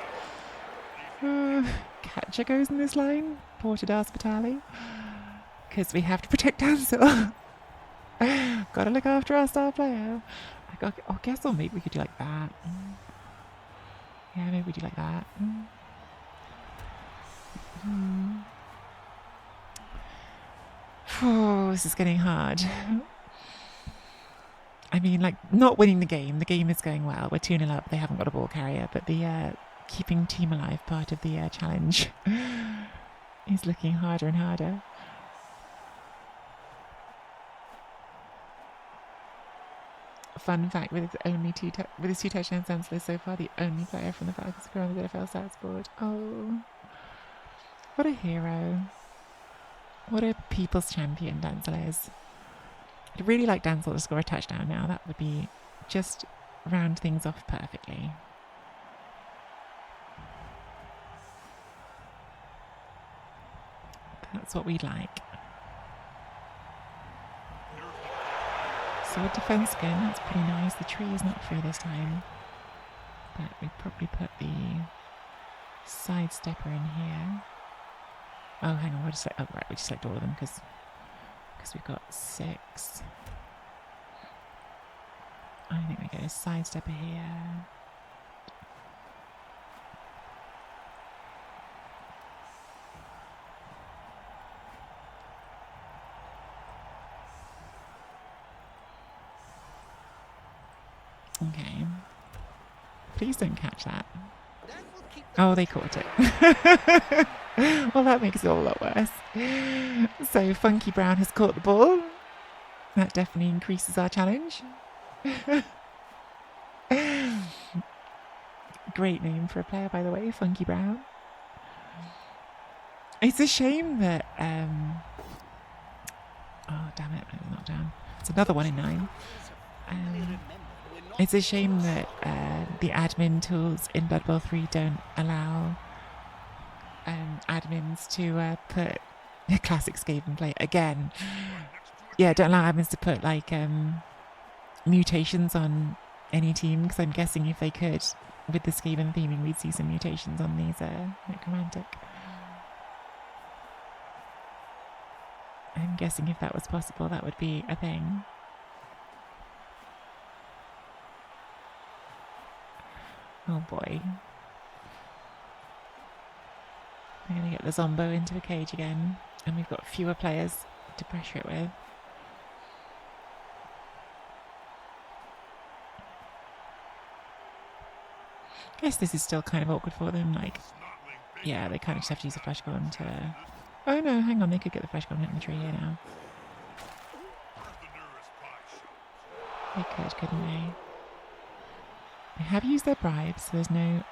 Catcher goes in this line. Ported Hospitali. Because we have to protect Ansel. Gotta look after our star player. I guess or maybe we could do like that. Yeah, maybe we do like that. Oh, this is getting hard. I mean, like, not winning the game. The game is going well. We're 2-0 up. They haven't got a ball carrier, but the keeping team alive part of the challenge is looking harder and harder. Fun fact: with his 2 touchdowns, Ansel is so far the only player from the Falcons to appear on the NFL stats board. Oh, what a hero! What a people's champion Ansel is. I'd really like Ansel to score a touchdown now. That would be just round things off perfectly. That's what we'd like. Sword defense again, that's pretty nice. The tree is not free this time. But we probably put the sidestepper in here. Oh, hang on, we'll just select, oh right, we just select all of them because we've got 6. I think we get a sidestepper here. Okay. Please don't catch that. That will keep the Oh, they caught it. Well, that makes it all a lot worse. So Funky Brown has caught the ball. That definitely increases our challenge. Great name for a player, by the way, Funky Brown. It's a shame that... oh, damn it, I was knocked down. It's another 1 in 9. It's a shame that the admin tools in Blood Bowl 3 don't allow admins to put a classic Skaven play again. Yeah, don't allow admins to put like mutations on any team, because I'm guessing if they could, with the Skaven theming, we'd see some mutations on these necromantic. I'm guessing if that was possible, that would be a thing. Oh boy. We're going to get the Zombo into a cage again, and we've got fewer players to pressure it with. I guess this is still kind of awkward for them, like, yeah, they kind of just have to use a flash gun to... Oh no, hang on, they could get the flash gun hitting the tree here now. They could, couldn't they? They have used their bribes, so there's no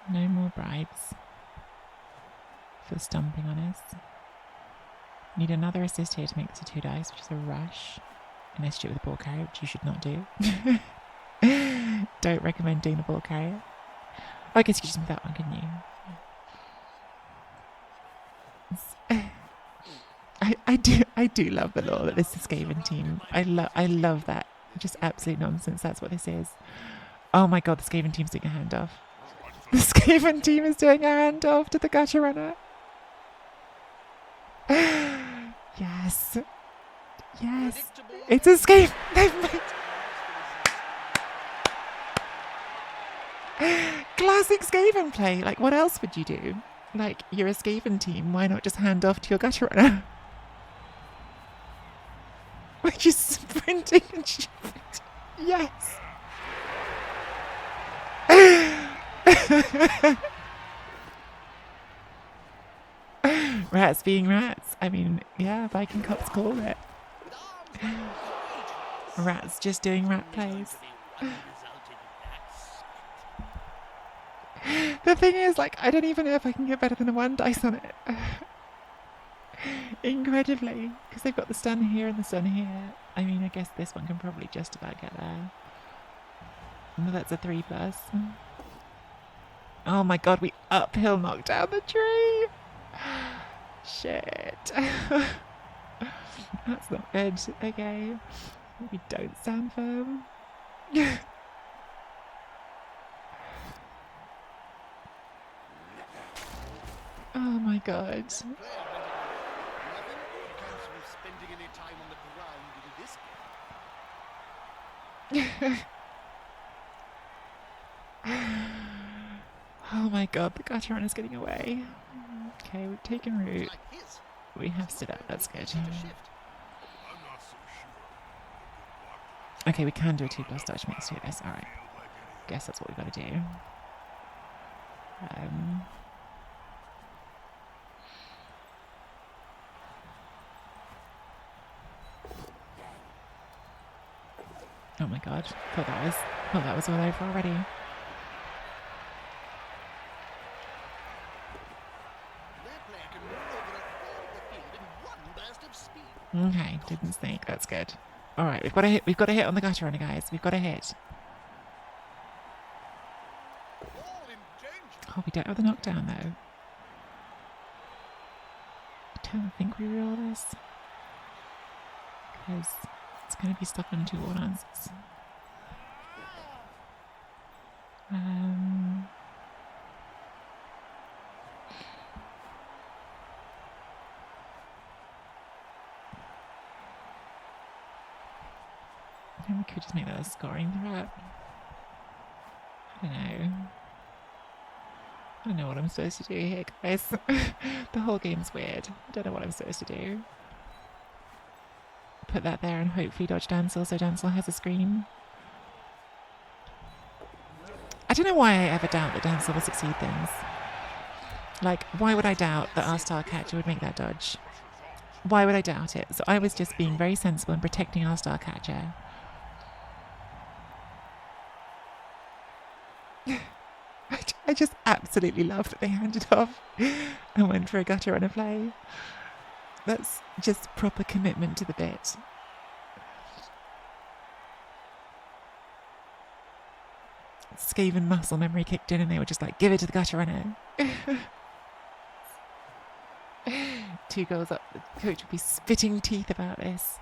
more bribes for stomping on us. Need another assist here to make this a 2 dice, which is a rush. Unless you do it with a ball carrier, which you should not do. Don't recommend doing the ball carrier. I guess you could just move that one, couldn't you? I do love the law that this is a Skaven team. I love that. Just absolute nonsense. That's what this is. Oh my god, the Skaven team's doing a handoff. The Skaven team is doing a handoff to the gutter runner. Yes. Yes. It's a Skaven. They've made... Classic Skaven play. Like, what else would you do? Like, you're a Skaven team. Why not just hand off to your gutter runner? We're just sprinting and shooting. Yes. Rats being rats. I mean, yeah, Viking cops call it. Rats just doing rat plays. The thing is, like, I don't even know if I can get better than a 1 dice on it. Incredibly. Because they've got the stun here and the stun here. I mean, I guess this one can probably just about get there. No, that's a 3+. Oh my god, we uphill knocked down the tree! Shit. That's not good. Okay. We don't stand firm. Oh my god. Oh my god, the gutter runner's getting away. Okay, we've taken root. We have stood up, that's good. Okay, we can do a 2+ dodge mix to this, alright. Guess that's what we've got to do. Oh my god, thought that was all over already. Okay, didn't sneak, that's good. Alright, we've got a hit on the gutter runner, guys. We've got a hit. Oh, we don't have the knockdown though. I don't think we reroll this. Because it's going to be stuck on 2 answers. I think we could just make that a scoring threat. I don't know what I'm supposed to do here, guys. The whole game's weird. I don't know what I'm supposed to do. Put that there and hopefully dodge Dancel so Dancel has a screen. I don't know why I ever doubt that Dancel will succeed things. Like, why would I doubt that our star catcher would make that dodge? Why would I doubt it? So I was just being very sensible and protecting our star catcher. I just absolutely loved that they handed off and went for a gutter on a play. That's just proper commitment to the bit. Skaven muscle memory kicked in and they were just like, give it to the gutter runner. 2 goals up. The coach would be spitting teeth about this.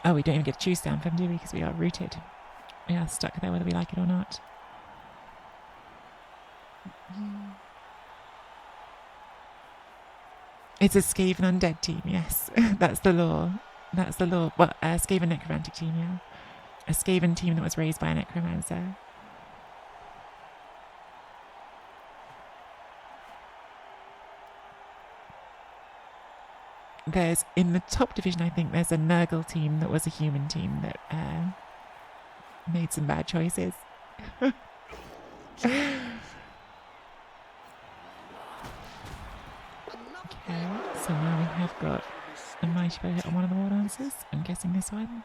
Oh, we don't even get to choose down from, do we? Because we are rooted. We are stuck there whether we like it or not. It's a Skaven undead team, yes. That's the law. That's the law. Well, a Skaven necromantic team, yeah. A Skaven team that was raised by a necromancer. There's, in the top division, I think there's a Nurgle team that was a human team that made some bad choices. Okay, so now we have got a mighty bow hit on one of the war dancers. I'm guessing this one.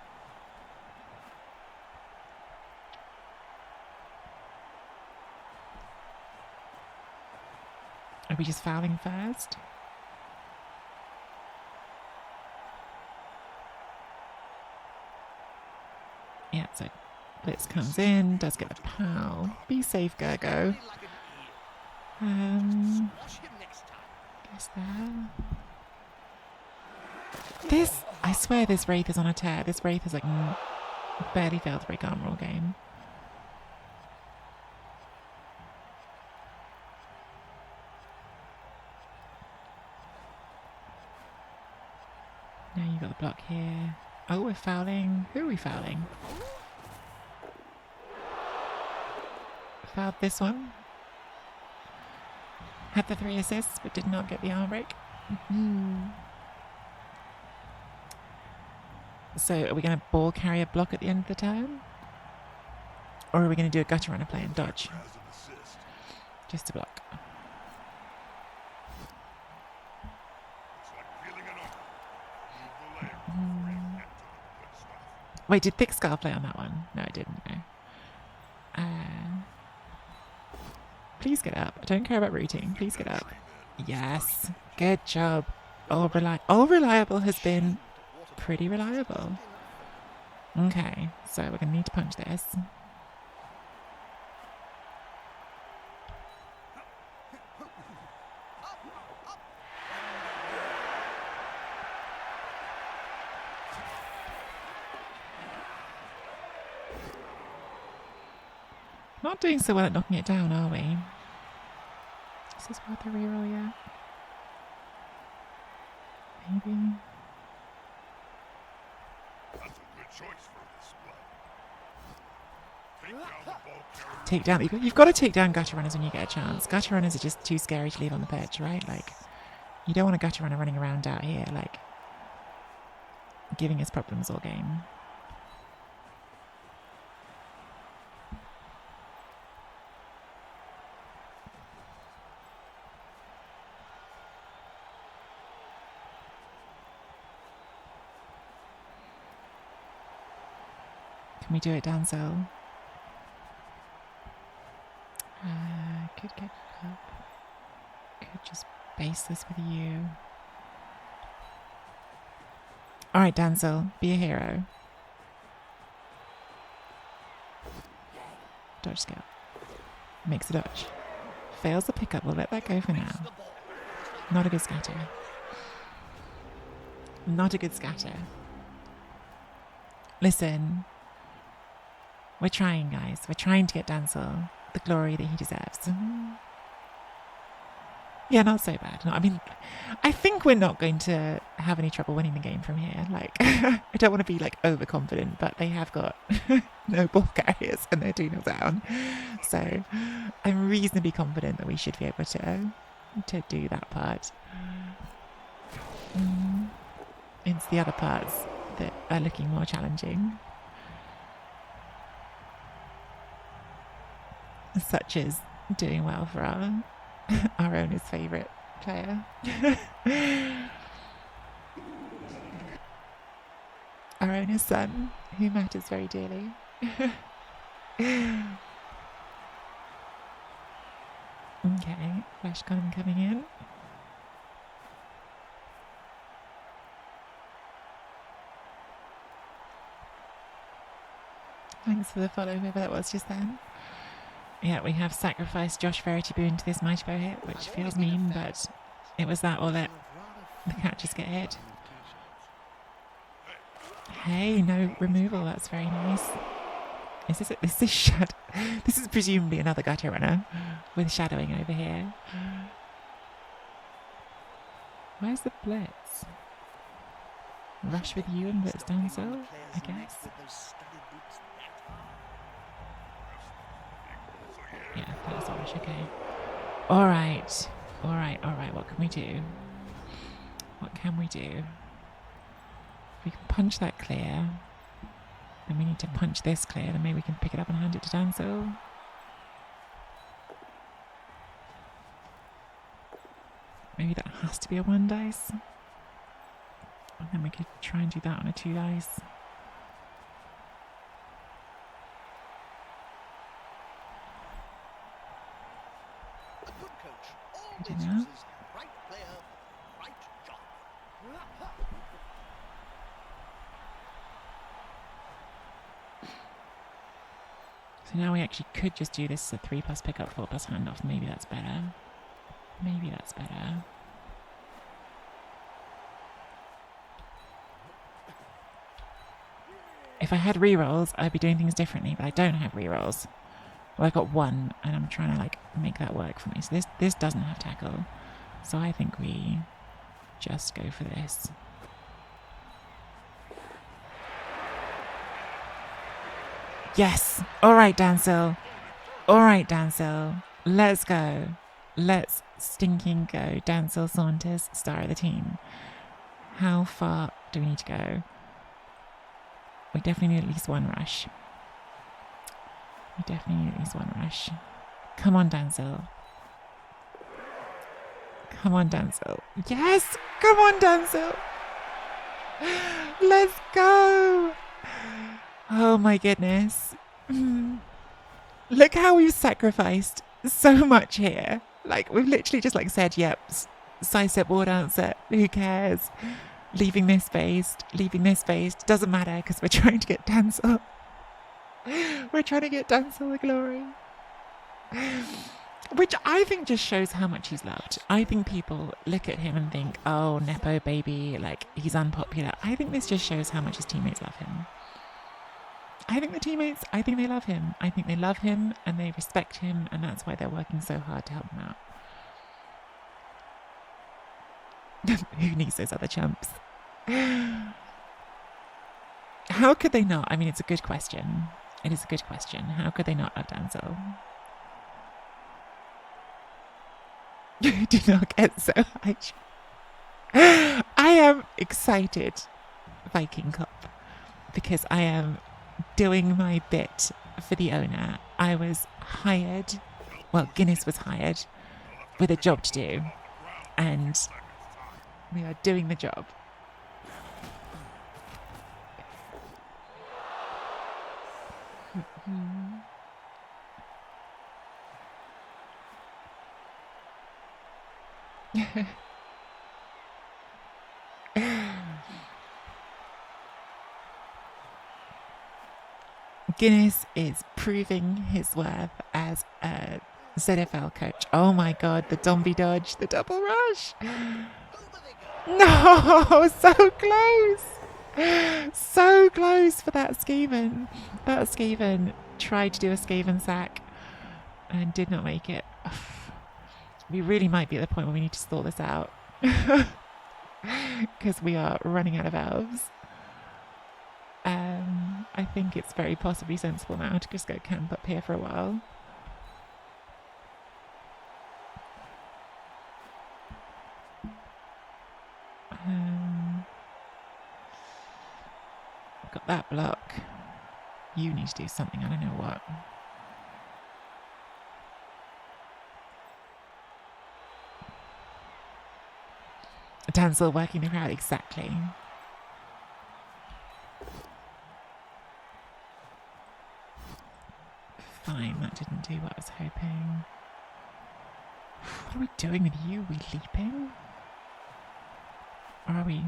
Are we just fouling first? Yeah, so Blitz comes in, does get the POW. Be safe, Gergo. Guess there. This, I swear this Wraith is on a tear. This Wraith is like barely failed to break armor all game. Now you got the block here. Oh, we're fouling. Who are we fouling? Fouled this one. Had the 3 assists, but did not get the arm break. So are we going to ball carry a block at the end of the turn? Or are we going to do a gutter runner play and dodge? Just a block. Wait, did Thick Scarf play on that one? No, I didn't. No. Please get up. I don't care about rooting. Please get up. Yes. Good job. All reliable has been pretty reliable. Okay, so we're going to need to punch this. Not doing so well at knocking it down, are we? Is this worth a reroll yet? Maybe. That's a good choice for this play. Take down the ball carrier. Take down. You've got to take down gutter runners when you get a chance. Gutter runners are just too scary to leave on the pitch, right? Like, you don't want a gutter runner running around out here, like, giving us problems all game. Can we do it, Danzel? Could get up. Could just base this with you. Alright, Danzel, be a hero. Dodge skill. Makes a dodge. Fails the pickup, we'll let that go for now. Not a good scatter. Not a good scatter. Listen. We're trying, guys. We're trying to get Danzel the glory that he deserves. Yeah, not so bad. No, I mean, I think we're not going to have any trouble winning the game from here. Like, I don't want to be like overconfident, but they have got no ball carriers and they're 2-0 down. So I'm reasonably confident that we should be able to do that part. It's the other parts that are looking more challenging. such as doing well for our owner's favourite player. Our owner's son, who matters very dearly. Okay, flash column coming in. Thanks for the follow, whoever that was just then. Yeah, we have sacrificed Josh Verity Boo into this Mighty Bow hit, which feels mean, but it was that or let the catchers get hit. Hey, no removal, that's very nice. Is this shadow? This is presumably another gutter runner with shadowing over here. Where's the blitz? Rush with you and blitz down so, I guess. Yeah, that's a rush, okay. Alright, what can we do? What can we do? We can punch that clear. Then we need to punch this clear, then maybe we can pick it up and hand it to Dansil. Maybe that has to be a 1 dice. And then we could try and do that on a 2 dice. Good enough. So now we actually could just do this as a 3+ pickup, 4+ handoff. Maybe that's better. Maybe that's better. If I had rerolls, I'd be doing things differently, but I don't have rerolls. Well, I got 1, and I'm trying to make that work for me. So this doesn't have tackle. So I think we just go for this. Yes! Alright, Dansil. Alright, Dansil. Let's go. Let's stinking go. Dansil Saunders, star of the team. How far do we need to go? We definitely need at least 1 rush. We definitely need at least 1 rush. Come on, Dansil. Come on, Dansil. Yes! Come on, Dansil! Let's go! Oh my goodness. Look how we've sacrificed so much here. We've literally just said, yep, sidestep war dancer, who cares? Leaving this based, doesn't matter because we're trying to get Dansil. We're trying to get Dansil the glory. Which I think just shows how much he's loved. I think people look at him and think, oh, Nepo baby, he's unpopular. I think this just shows how much his teammates love him. I think they love him. I think they love him and they respect him, and that's why they're working so hard to help him out. Who needs those other chumps? How could they not? I mean, it's a good question. It is a good question. How could they not love Dansil? Do not get so high. I am excited, Viking Cop, because I am doing my bit for the owner. I was hired, Guinness was hired with a job to do, and we are doing the job. Guinness is proving his worth as a ZFL coach. Oh my god, the zombie dodge, the double rush. No, so close. So close for that Skaven. That Skaven tried to do a Skaven sack and did not make it. We really might be at the point where we need to sort this out. Because we are running out of elves. I think it's very possibly sensible now to just go camp up here for a while. Got that block. You need to do something, I don't know what. Dancel working the crowd, exactly. Fine, that didn't do what I was hoping. What are we doing with you? Are we leaping? Or are we...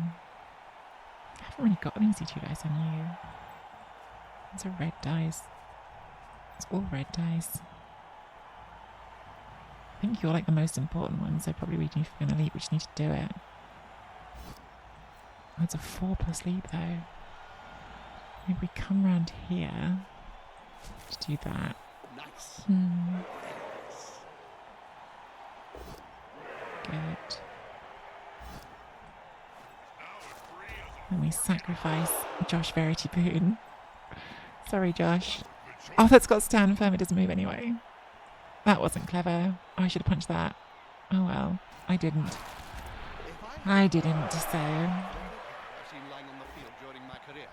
I haven't really got any C2 dice on you. These are red dice. It's all red dice. I think you're like the most important one, so probably if we're going to leap, we just need to do it. Oh, it's a 4+ leap though. Maybe we come round here to do that. Nice. Good. And we sacrifice Josh Verity Boone. Sorry, Josh. Oh, that's got stand firm. It doesn't move anyway. That wasn't clever. Oh, I should have punched that. Oh well. I didn't. I didn't, so... I've seen lying on the field during my career.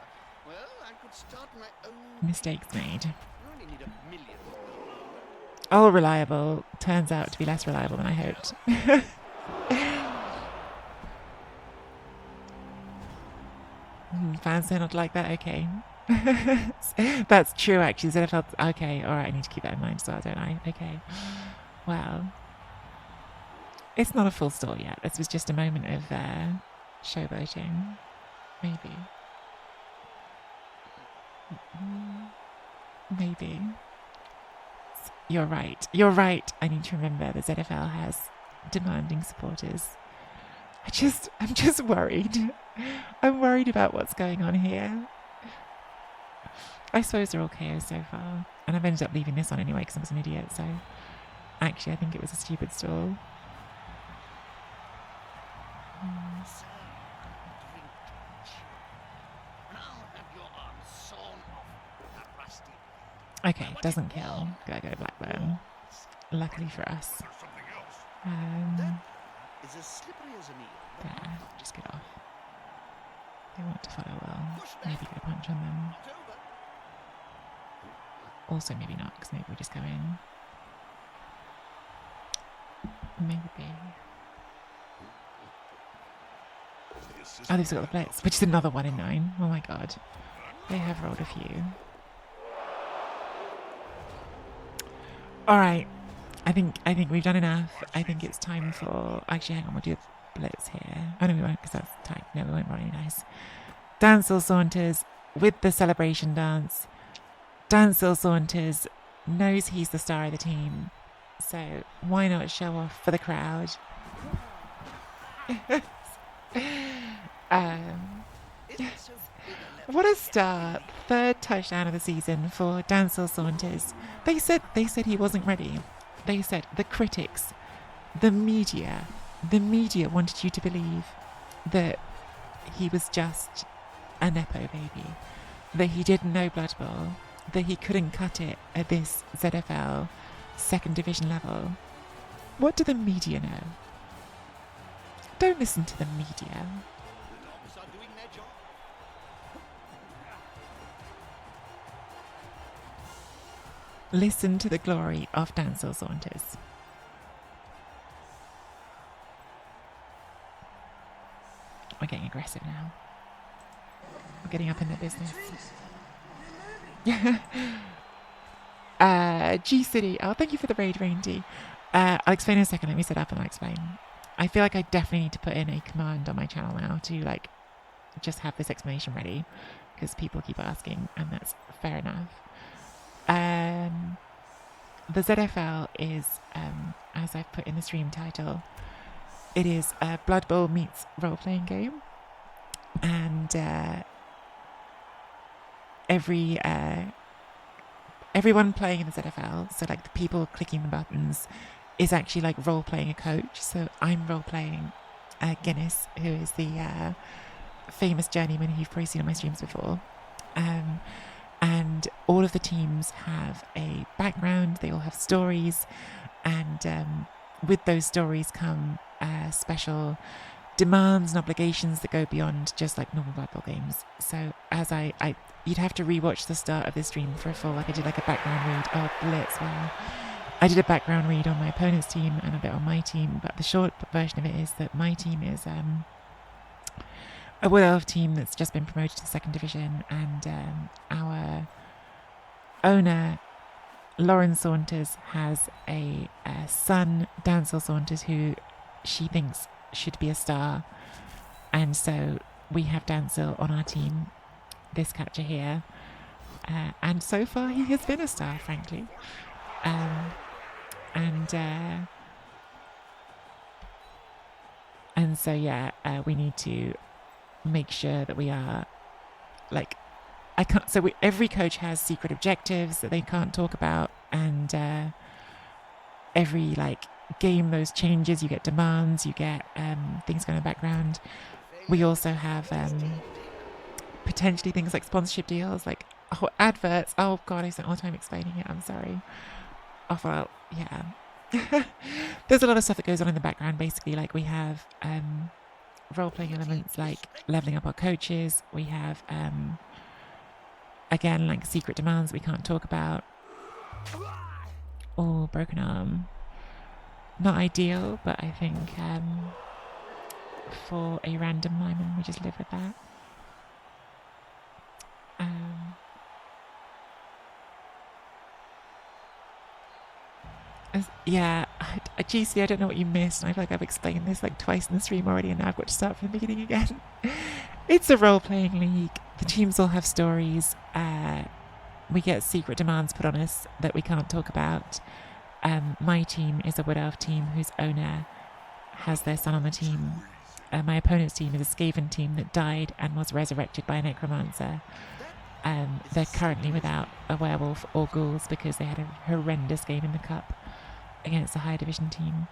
Well, I could start my own... Mistakes made. You only need 1,000,000. All reliable. Turns out to be less reliable than I hoped. Fans say not like that, okay. That's true, actually. ZFL, okay, alright, I need to keep that in mind as well, don't I? Okay. Well, it's not a full story yet. This was just a moment of showboating. Maybe. Maybe. You're right. You're right. I need to remember the ZFL has demanding supporters. I'm just worried. I'm worried about what's going on here. I suppose they're all KOs so far. And I've ended up leaving this on anyway because I was an idiot, so... Actually, I think it was a stupid stall. Sir, drink too much. Now have your arms sawn off a rusty blade. Okay, doesn't kill. Gotta go Blackburn. Luckily for us. There's something else. That is as slippery as an eel. There, just get off. They want to follow well. Maybe get a punch on them. Not over. Also maybe not, because maybe we just go in. Maybe. Oh, they've still got the blitz, which is another 1 in 9. Oh my god. They have rolled a few. Alright. I think we've done enough. I think it's time for... Actually, hang on, we'll do a blitz here. Oh no, we won't, because that's tight. No, we won't roll any dice. Dancel saunters with the celebration dance. Dancel saunters knows he's the star of the team. So why not show off for the crowd? What a start. 3rd touchdown of the season for Dancel Saunders. They said he wasn't ready. They said the critics, the media wanted you to believe that he was just a Nepo baby, that he didn't know Blood Bowl, that he couldn't cut it at this ZFL 2nd division level. What do the media know? Don't listen to the media. The dogs are doing their job. Listen to the glory of Dancel Saunders. We're getting aggressive now. We're getting up in their business. G-City. Oh, thank you for the raid, Randy. I'll explain in a second. Let me set up and I'll explain. I feel like I definitely need to put in a command on my channel now to just have this explanation ready because people keep asking and that's fair enough. The ZFL is, as I've put in the stream title, it is a Blood Bowl meets role-playing game, and everyone playing in the ZFL, so like the people clicking the buttons, is actually like role-playing a coach. So I'm role-playing Guinness, who is the famous journeyman who you've probably seen on my streams before. And all of the teams have a background, they all have stories, and with those stories come special demands and obligations that go beyond just like normal Blood Bowl games. So as you'd have to rewatch the start of this stream for a full, I did like a background read. Oh, blitz, wow. I did a background read on my opponent's team and a bit on my team, but the short version of it is that my team is a Wood Elf team that's just been promoted to the second division, and our owner, Lauren Saunders, has a son, Dancel Saunders, who she thinks should be a star. And so we have Dancel on our team, this catcher here. And so far he has been a star, frankly. And so, yeah, we need to make sure that we are, like, every coach has secret objectives that they can't talk about, and every, like, game those changes, you get demands, you get things going in the background. We also have potentially things like sponsorship deals, like adverts. Oh god, I spent all the time explaining it, I'm sorry. Oh well, yeah. There's a lot of stuff that goes on in the background. Basically, like, we have role-playing elements like leveling up our coaches. We have again, like, secret demands we can't talk about. Oh, broken arm. Not ideal, but I think for a random lineman, we just live with that. Yeah, GC, I don't know what you missed, and I feel like I've explained this like twice in the stream already, and now I've got to start from the beginning again. It's a role-playing league. The teams all have stories. We get secret demands put on us that we can't talk about. My team is a Wood Elf team whose owner has their son on the team. My opponent's team is a Skaven team that died and was resurrected by a necromancer. They're currently without a werewolf or ghouls because they had a horrendous game in the cup against a higher division team.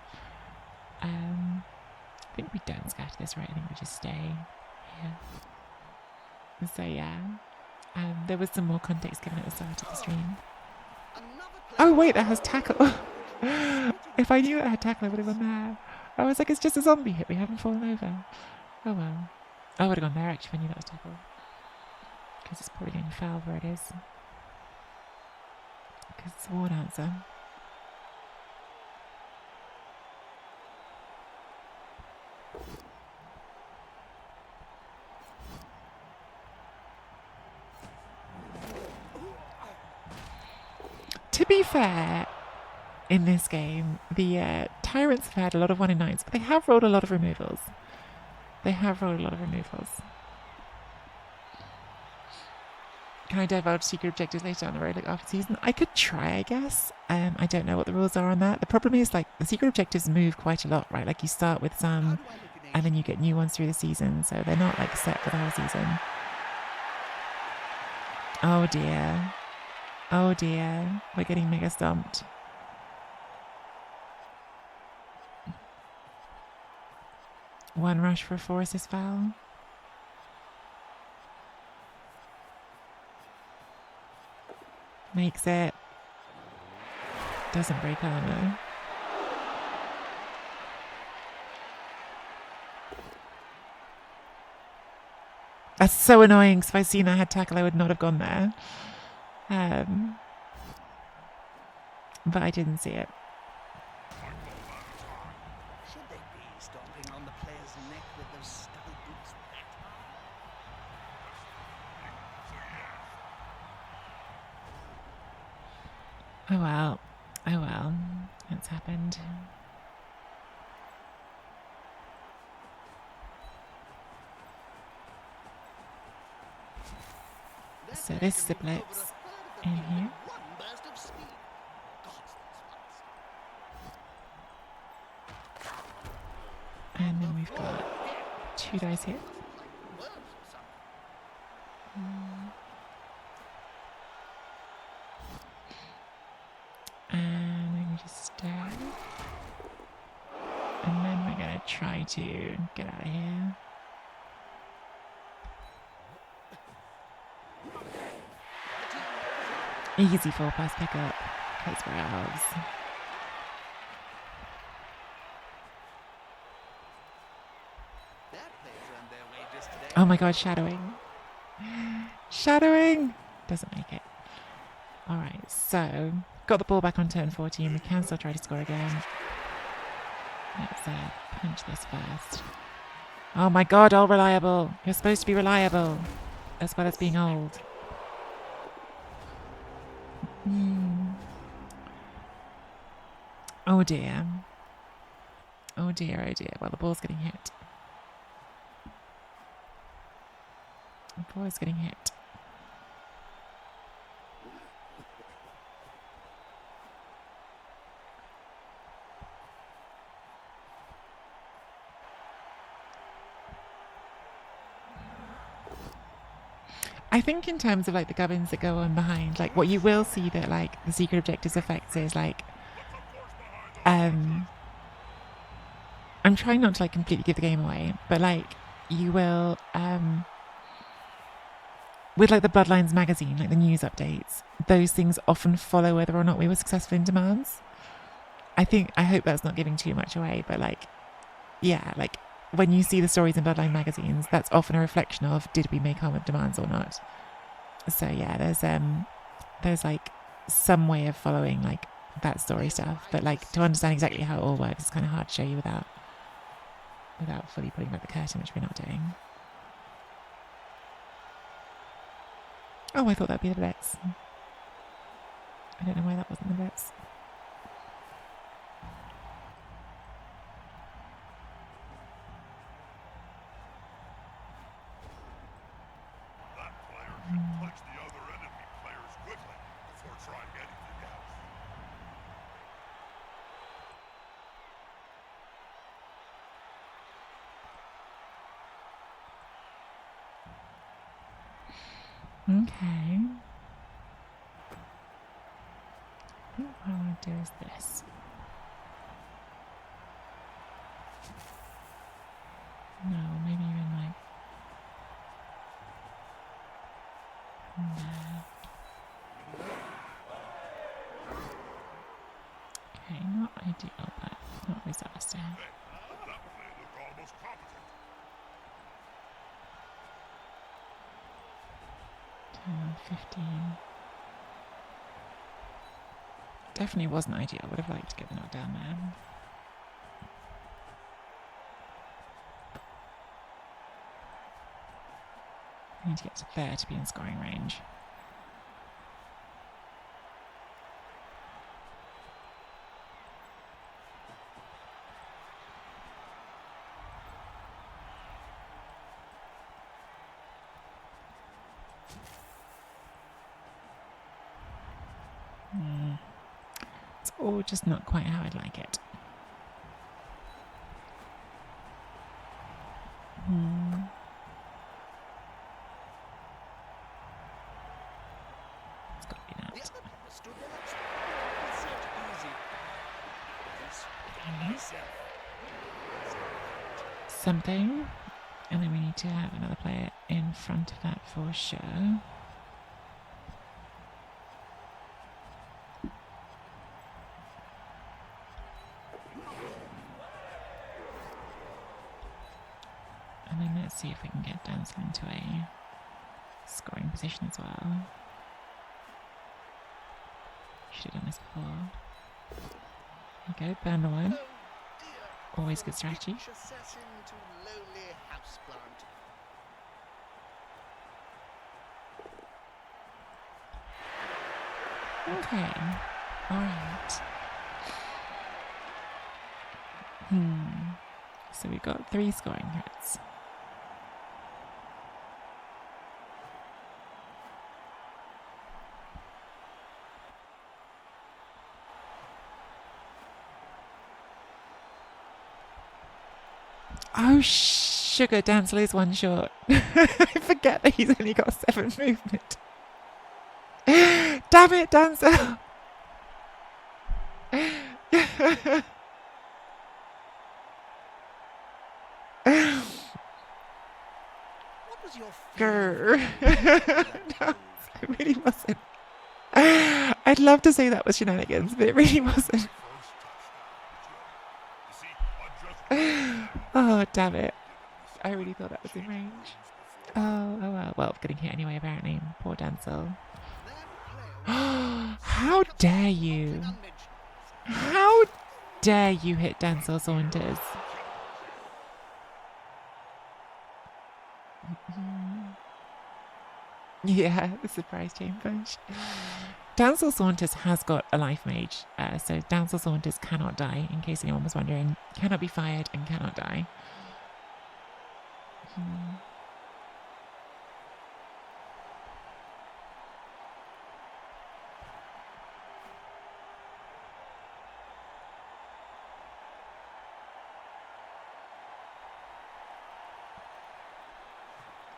I think we don't scatter this, right? I think we just stay here. So yeah, there was some more context given at the start of the stream. Oh wait, that has tackle. If I knew it had tackle, I would have gone there. I was like, it's just a zombie hit, we haven't fallen over. Oh well. I would have gone there actually if I knew that was tackle. Because it's probably getting foul where it is. Because it's a war dancer. To be fair, in this game, the Tyrants have had a lot of 1-in-9s, but they have rolled a lot of removals. Can I divulge secret objectives later down the road, like after season? I could try, I guess. I don't know what the rules are on that. The problem is, like, the secret objectives move quite a lot, right? Like, you start with some, and then you get new ones through the season, so they're not, like, set for the whole season. Oh dear. Oh dear. We're getting mega stomped. One rush for a 4-assist foul. Makes it. Doesn't break armor. That's so annoying, because if I'd seen I had tackle, I would not have gone there. But I didn't see it. Should they be stomping on the player's neck with those stubby boots that high? Oh well. Oh well. That's happened. So this is a blitz in here. And then we've got 2 dice here. And then we just stab. And then we're going to try to get out of here. Easy 4-pass pickup, because we're elves. Oh my god, shadowing. Shadowing! Doesn't make it. Alright, so, got the ball back on turn 14. We can still try to score again. Let's punch this first. Oh my god, all reliable. You're supposed to be reliable, as well as being old. Oh dear. Oh dear, oh dear. Well, the ball's getting hit. The ball is getting hit. I think in terms of like the gubbins that go on behind, like what you will see that like the secret objectives effects is like, I'm trying not to like completely give the game away, but like you will, with like the Bloodlines magazine, like the news updates, those things often follow whether or not we were successful in demands. I hope that's not giving too much away, but like, yeah, like when you see the stories in Bloodline magazines, that's often a reflection of did we make armored demands or not. So yeah, there's like some way of following like that story stuff, but like to understand exactly how it all works, it's kind of hard to show you without fully pulling back the curtain, which we're not doing. Oh, I thought that'd be the blitz. I don't know why that wasn't the blitz. That player should punch the other enemy players quickly before trying anything else. Okay. I think what I want to do is this. No, maybe even like there. Okay, not ideal, but not disaster. Hey, that play looked almost competent. 10, 15. Definitely wasn't ideal. Would have liked to get the knockdown there. I need to get to there to be in scoring range. It's all just not quite how I'd like it. It's got to be that. The other player stood there like it's so easy. This myself. Something. And then we need to have another player in front of that for sure. And then let's see if we can get Dancel into a scoring position as well. Should have done this before. There you go, burn the one. Oh dear. Always good strategy. Rich assassin to lowly houseplant. Okay. Alright. So we've got 3 scoring threats. Oh, sugar, Dancel is 1 short. I forget that he's only got 7 movement. Damn it, Dancel! What was your Grr. No, it really wasn't. I'd love to say that was shenanigans, but it really wasn't. First touchdown, Joe. You see, unjust Oh, damn it. I really thought that was in range. Oh well. Well, getting hit anyway, apparently. Poor Dancel. How dare you? How dare you hit Dancel Saunders? Yeah, the surprise chain punch. Damsel Saunders has got a life mage, so Damsel Saunders cannot die, in case anyone was wondering. Cannot be fired and cannot die.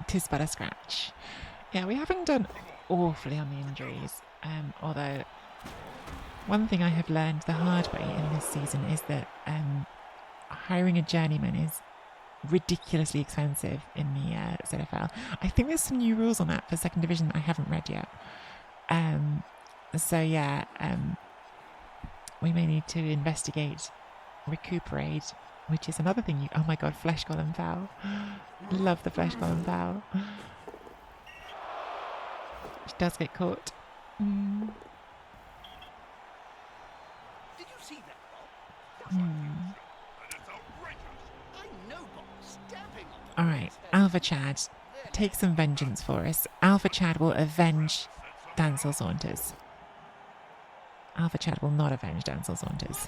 Tis but a scratch. Yeah, we haven't done awfully on the injuries, although one thing I have learned the hard way in this season is that hiring a journeyman is ridiculously expensive in the ZFL. I think there's some new rules on that for second division that I haven't read yet. So yeah, we may need to investigate recuperate, which is another thing you... Oh my god, flesh golem foul. Love the flesh golem foul. She does get caught. Did you see that, Rob? That is outrageous. I know Bob stamping on the Alright, Alpha Chad, take some vengeance for us. Alpha Chad will avenge Dancel Saunders. Alpha Chad will not avenge Dancel Saunders.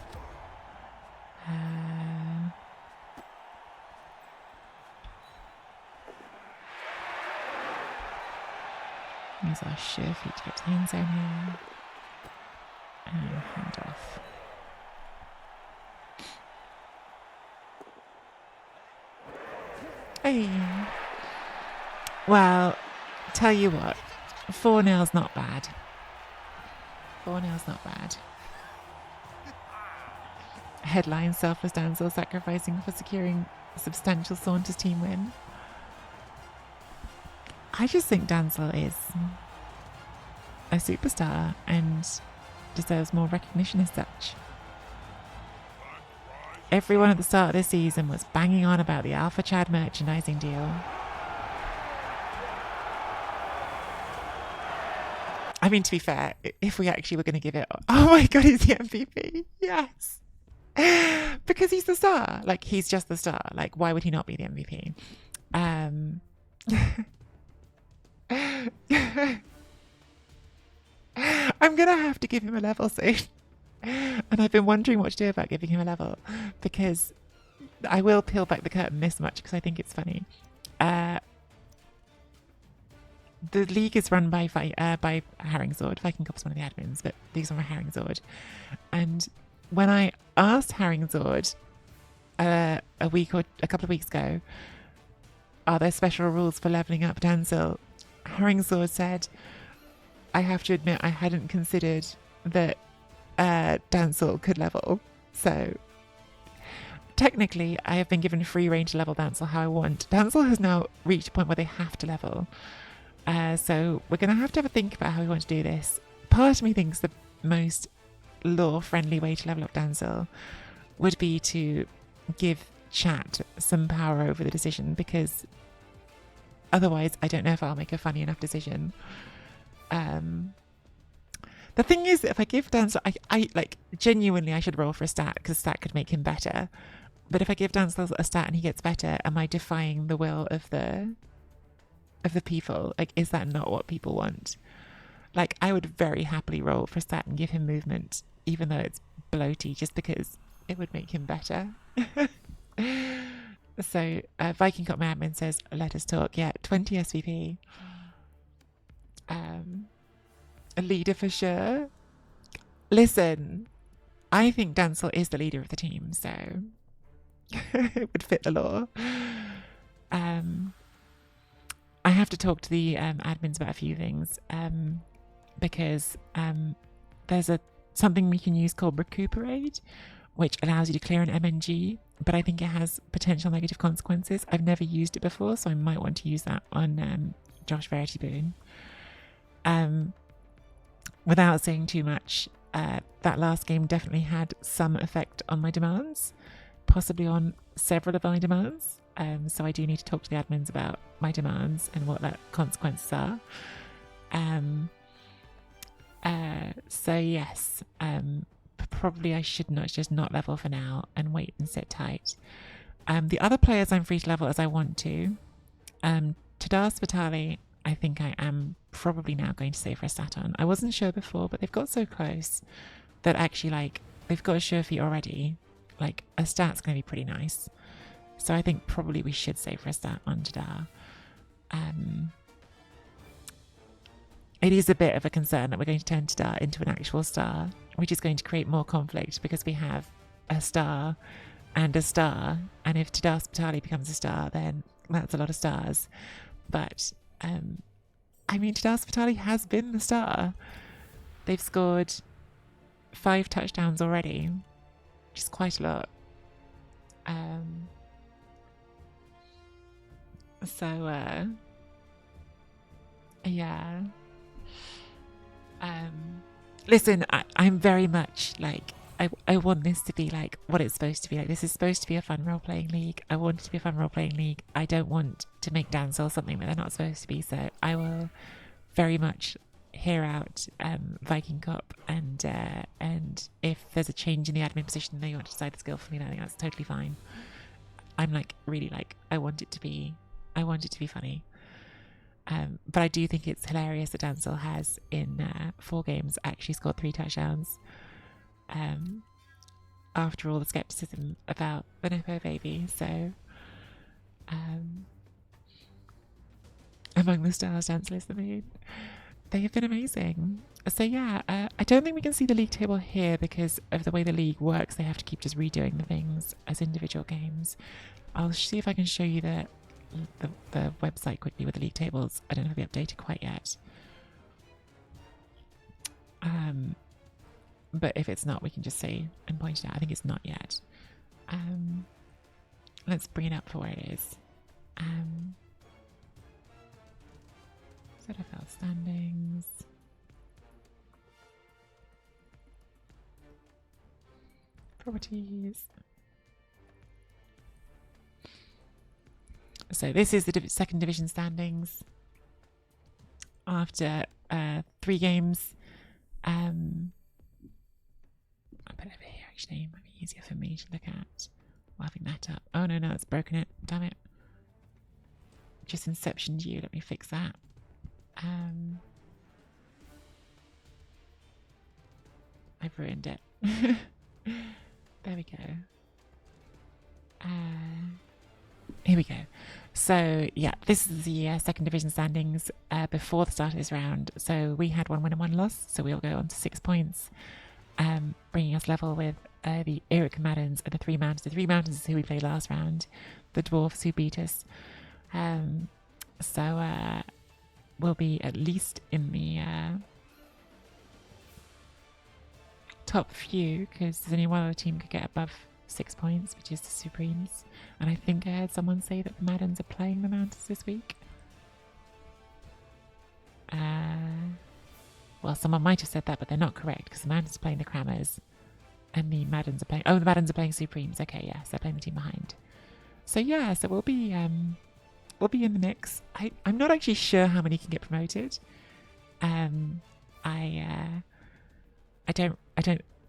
Use our sure feet to get to the end zone here. And hand off. Hey. Well, tell you what, 4-0's not bad. 4-0's not bad. Headline selfless Dancel sacrificing for securing a substantial Saunders team win. I just think Dancel is a superstar and deserves more recognition as such. Everyone at the start of this season was banging on about the Alpha Chad merchandising deal. I mean, to be fair, if we actually were going to give it... Oh my god, he's the MVP. Yes. Because he's the star. Like, he's just the star. Like, why would he not be the MVP? I'm going to have to give him a level soon. And I've been wondering what to do about giving him a level, because I will peel back the curtain this much because I think it's funny. The league is run by Herringsword. Viking Cop's one of the admins, but these are Herringsword. And when I asked Herringsword a couple of weeks ago, are there special rules for leveling up Dancel? Herringsword said, I have to admit I hadn't considered that Dancel could level. So technically I have been given free reign to level Dancel how I want. Dancel has now reached a point where they have to level. So we're going to have a think about how we want to do this. Part of me thinks the most lore-friendly way to level up Dancel would be to give chat some power over the decision, because otherwise I don't know if I'll make a funny enough decision. The thing is, if I give Dancel, I like, genuinely I should roll for a stat, because a stat could make him better. But if I give Dancel a stat and he gets better, am I defying the will of the people? Like, is that not what people want? Like, I would very happily roll for a stat and give him movement, even though it's bloaty, just because it would make him better. So Viking Cop Madman says, let us talk. Yeah, 20 SVP. A leader for sure. Listen, I think Dancel is the leader of the team, so it would fit the law. I have to talk to the admins about a few things, because there's something we can use called recuperate, which allows you to clear an MNG, but I think it has potential negative consequences. I've never used it before, so I might want to use that on Josh Verity Boone. Without saying too much, that last game definitely had some effect on my demands, possibly on several of my demands. So I do need to talk to the admins about my demands and what that consequences are. So yes, probably I should not level for now and wait and sit tight. The other players I'm free to level as I want to. Tadar Spitali, I think I am probably now going to save for a stat on. I wasn't sure before, but they've got so close that actually, like, they've got a sure feat already. Like, a stat's going to be pretty nice. So I think probably we should save for a stat on Jadar. It is a bit of a concern that we're going to turn Jadar into an actual star, which is going to create more conflict because we have a star and a star. And if Jadar Spitali becomes a star, then that's a lot of stars. But, I mean, Jadar Spitali has been the star. They've scored 5 touchdowns already, which is quite a lot. Yeah. Listen, I'm very much like, I want this to be like what it's supposed to be like. This is supposed to be a fun role-playing league. I want it to be a fun role-playing league. I don't want to make Dancel something that they're not supposed to be. So I will very much hear out Viking Cop, and if there's a change in the admin position and they want to decide the skill for me, then I think that's totally fine. I'm like really like I want it to be funny. But I do think it's hilarious that Dancel has in 4 games actually scored 3 touchdowns. After all the skepticism about the Nepo baby, so among the stars, Dancel is the moon. They have been amazing. So yeah, I don't think we can see the league table here because of the way the league works. They have to keep just redoing the things as individual games. I'll see if I can show you the website quickly with the league tables. I don't know if they've updated quite yet. But if it's not, we can just say and point it out. I think it's not yet. Let's bring it up for where it is. ZFL standings. Properties. So this is the second division standings after 3 games. I'll put it over here actually, it might be easier for me to look at while having that up. Oh no, it's broken it, damn it. Just inceptioned you, let me fix that. I've ruined it. There we go. Here we go. So yeah, this is the second division standings before the start of this round. So we had 1 win and 1 loss, so we'll go on to 6 points, bringing us level with the Eric Maddens and the 3 Mountains. The 3 Mountains is who we played last round, the dwarfs who beat us. So we'll be at least in the top few, because there's only one other team could get above 6 points, which is the Supremes. And I think I heard someone say that the Maddens are playing the Mountains this week. Well, someone might have said that, but they're not correct, because the Mountains are playing the Crammers and the Maddens are playing... Oh, the Maddens are playing Supremes. Okay, yes, they're playing the team behind. So yeah, so we'll be in the mix. I'm not actually sure how many can get promoted.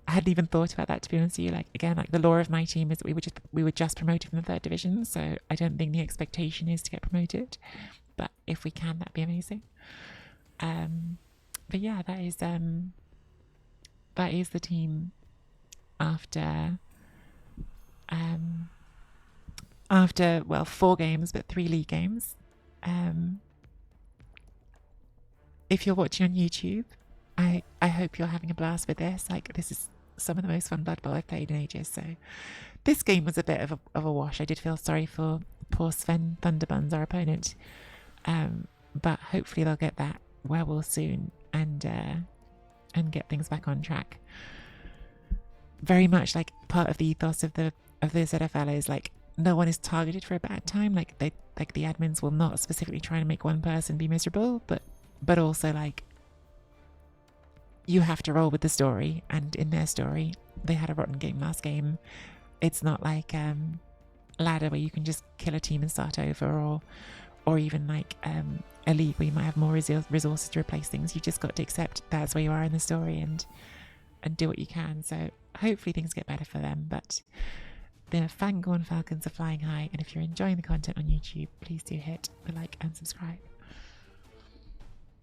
I hadn't even thought about that, to be honest with you. Like, again, like the lore of my team is that we were just promoted from the 3rd division, so I don't think the expectation is to get promoted. But if we can, that'd be amazing. But yeah, that is the team after 4 games, but 3 league games. If you're watching on YouTube, I hope you're having a blast with this. Like, this is some of the most fun Blood Bowl I've played in ages. So this game was a bit of a wash. I did feel sorry for poor Sven Thunderbuns, our opponent. But hopefully they'll get that werewolf soon and get things back on track. Very much like part of the ethos of the ZFL is like no one is targeted for a bad time. Like the admins will not specifically try to make one person be miserable, but also like you have to roll with the story, and in their story they had a rotten game last game. It's not like ladder where you can just kill a team and start over, or even like a league where you might have more resources to replace things. You just got to accept that's where you are in the story and do what you can. So hopefully things get better for them. But the Fangorn Falcons are flying high, and if you're enjoying the content on YouTube, please do hit the like and subscribe.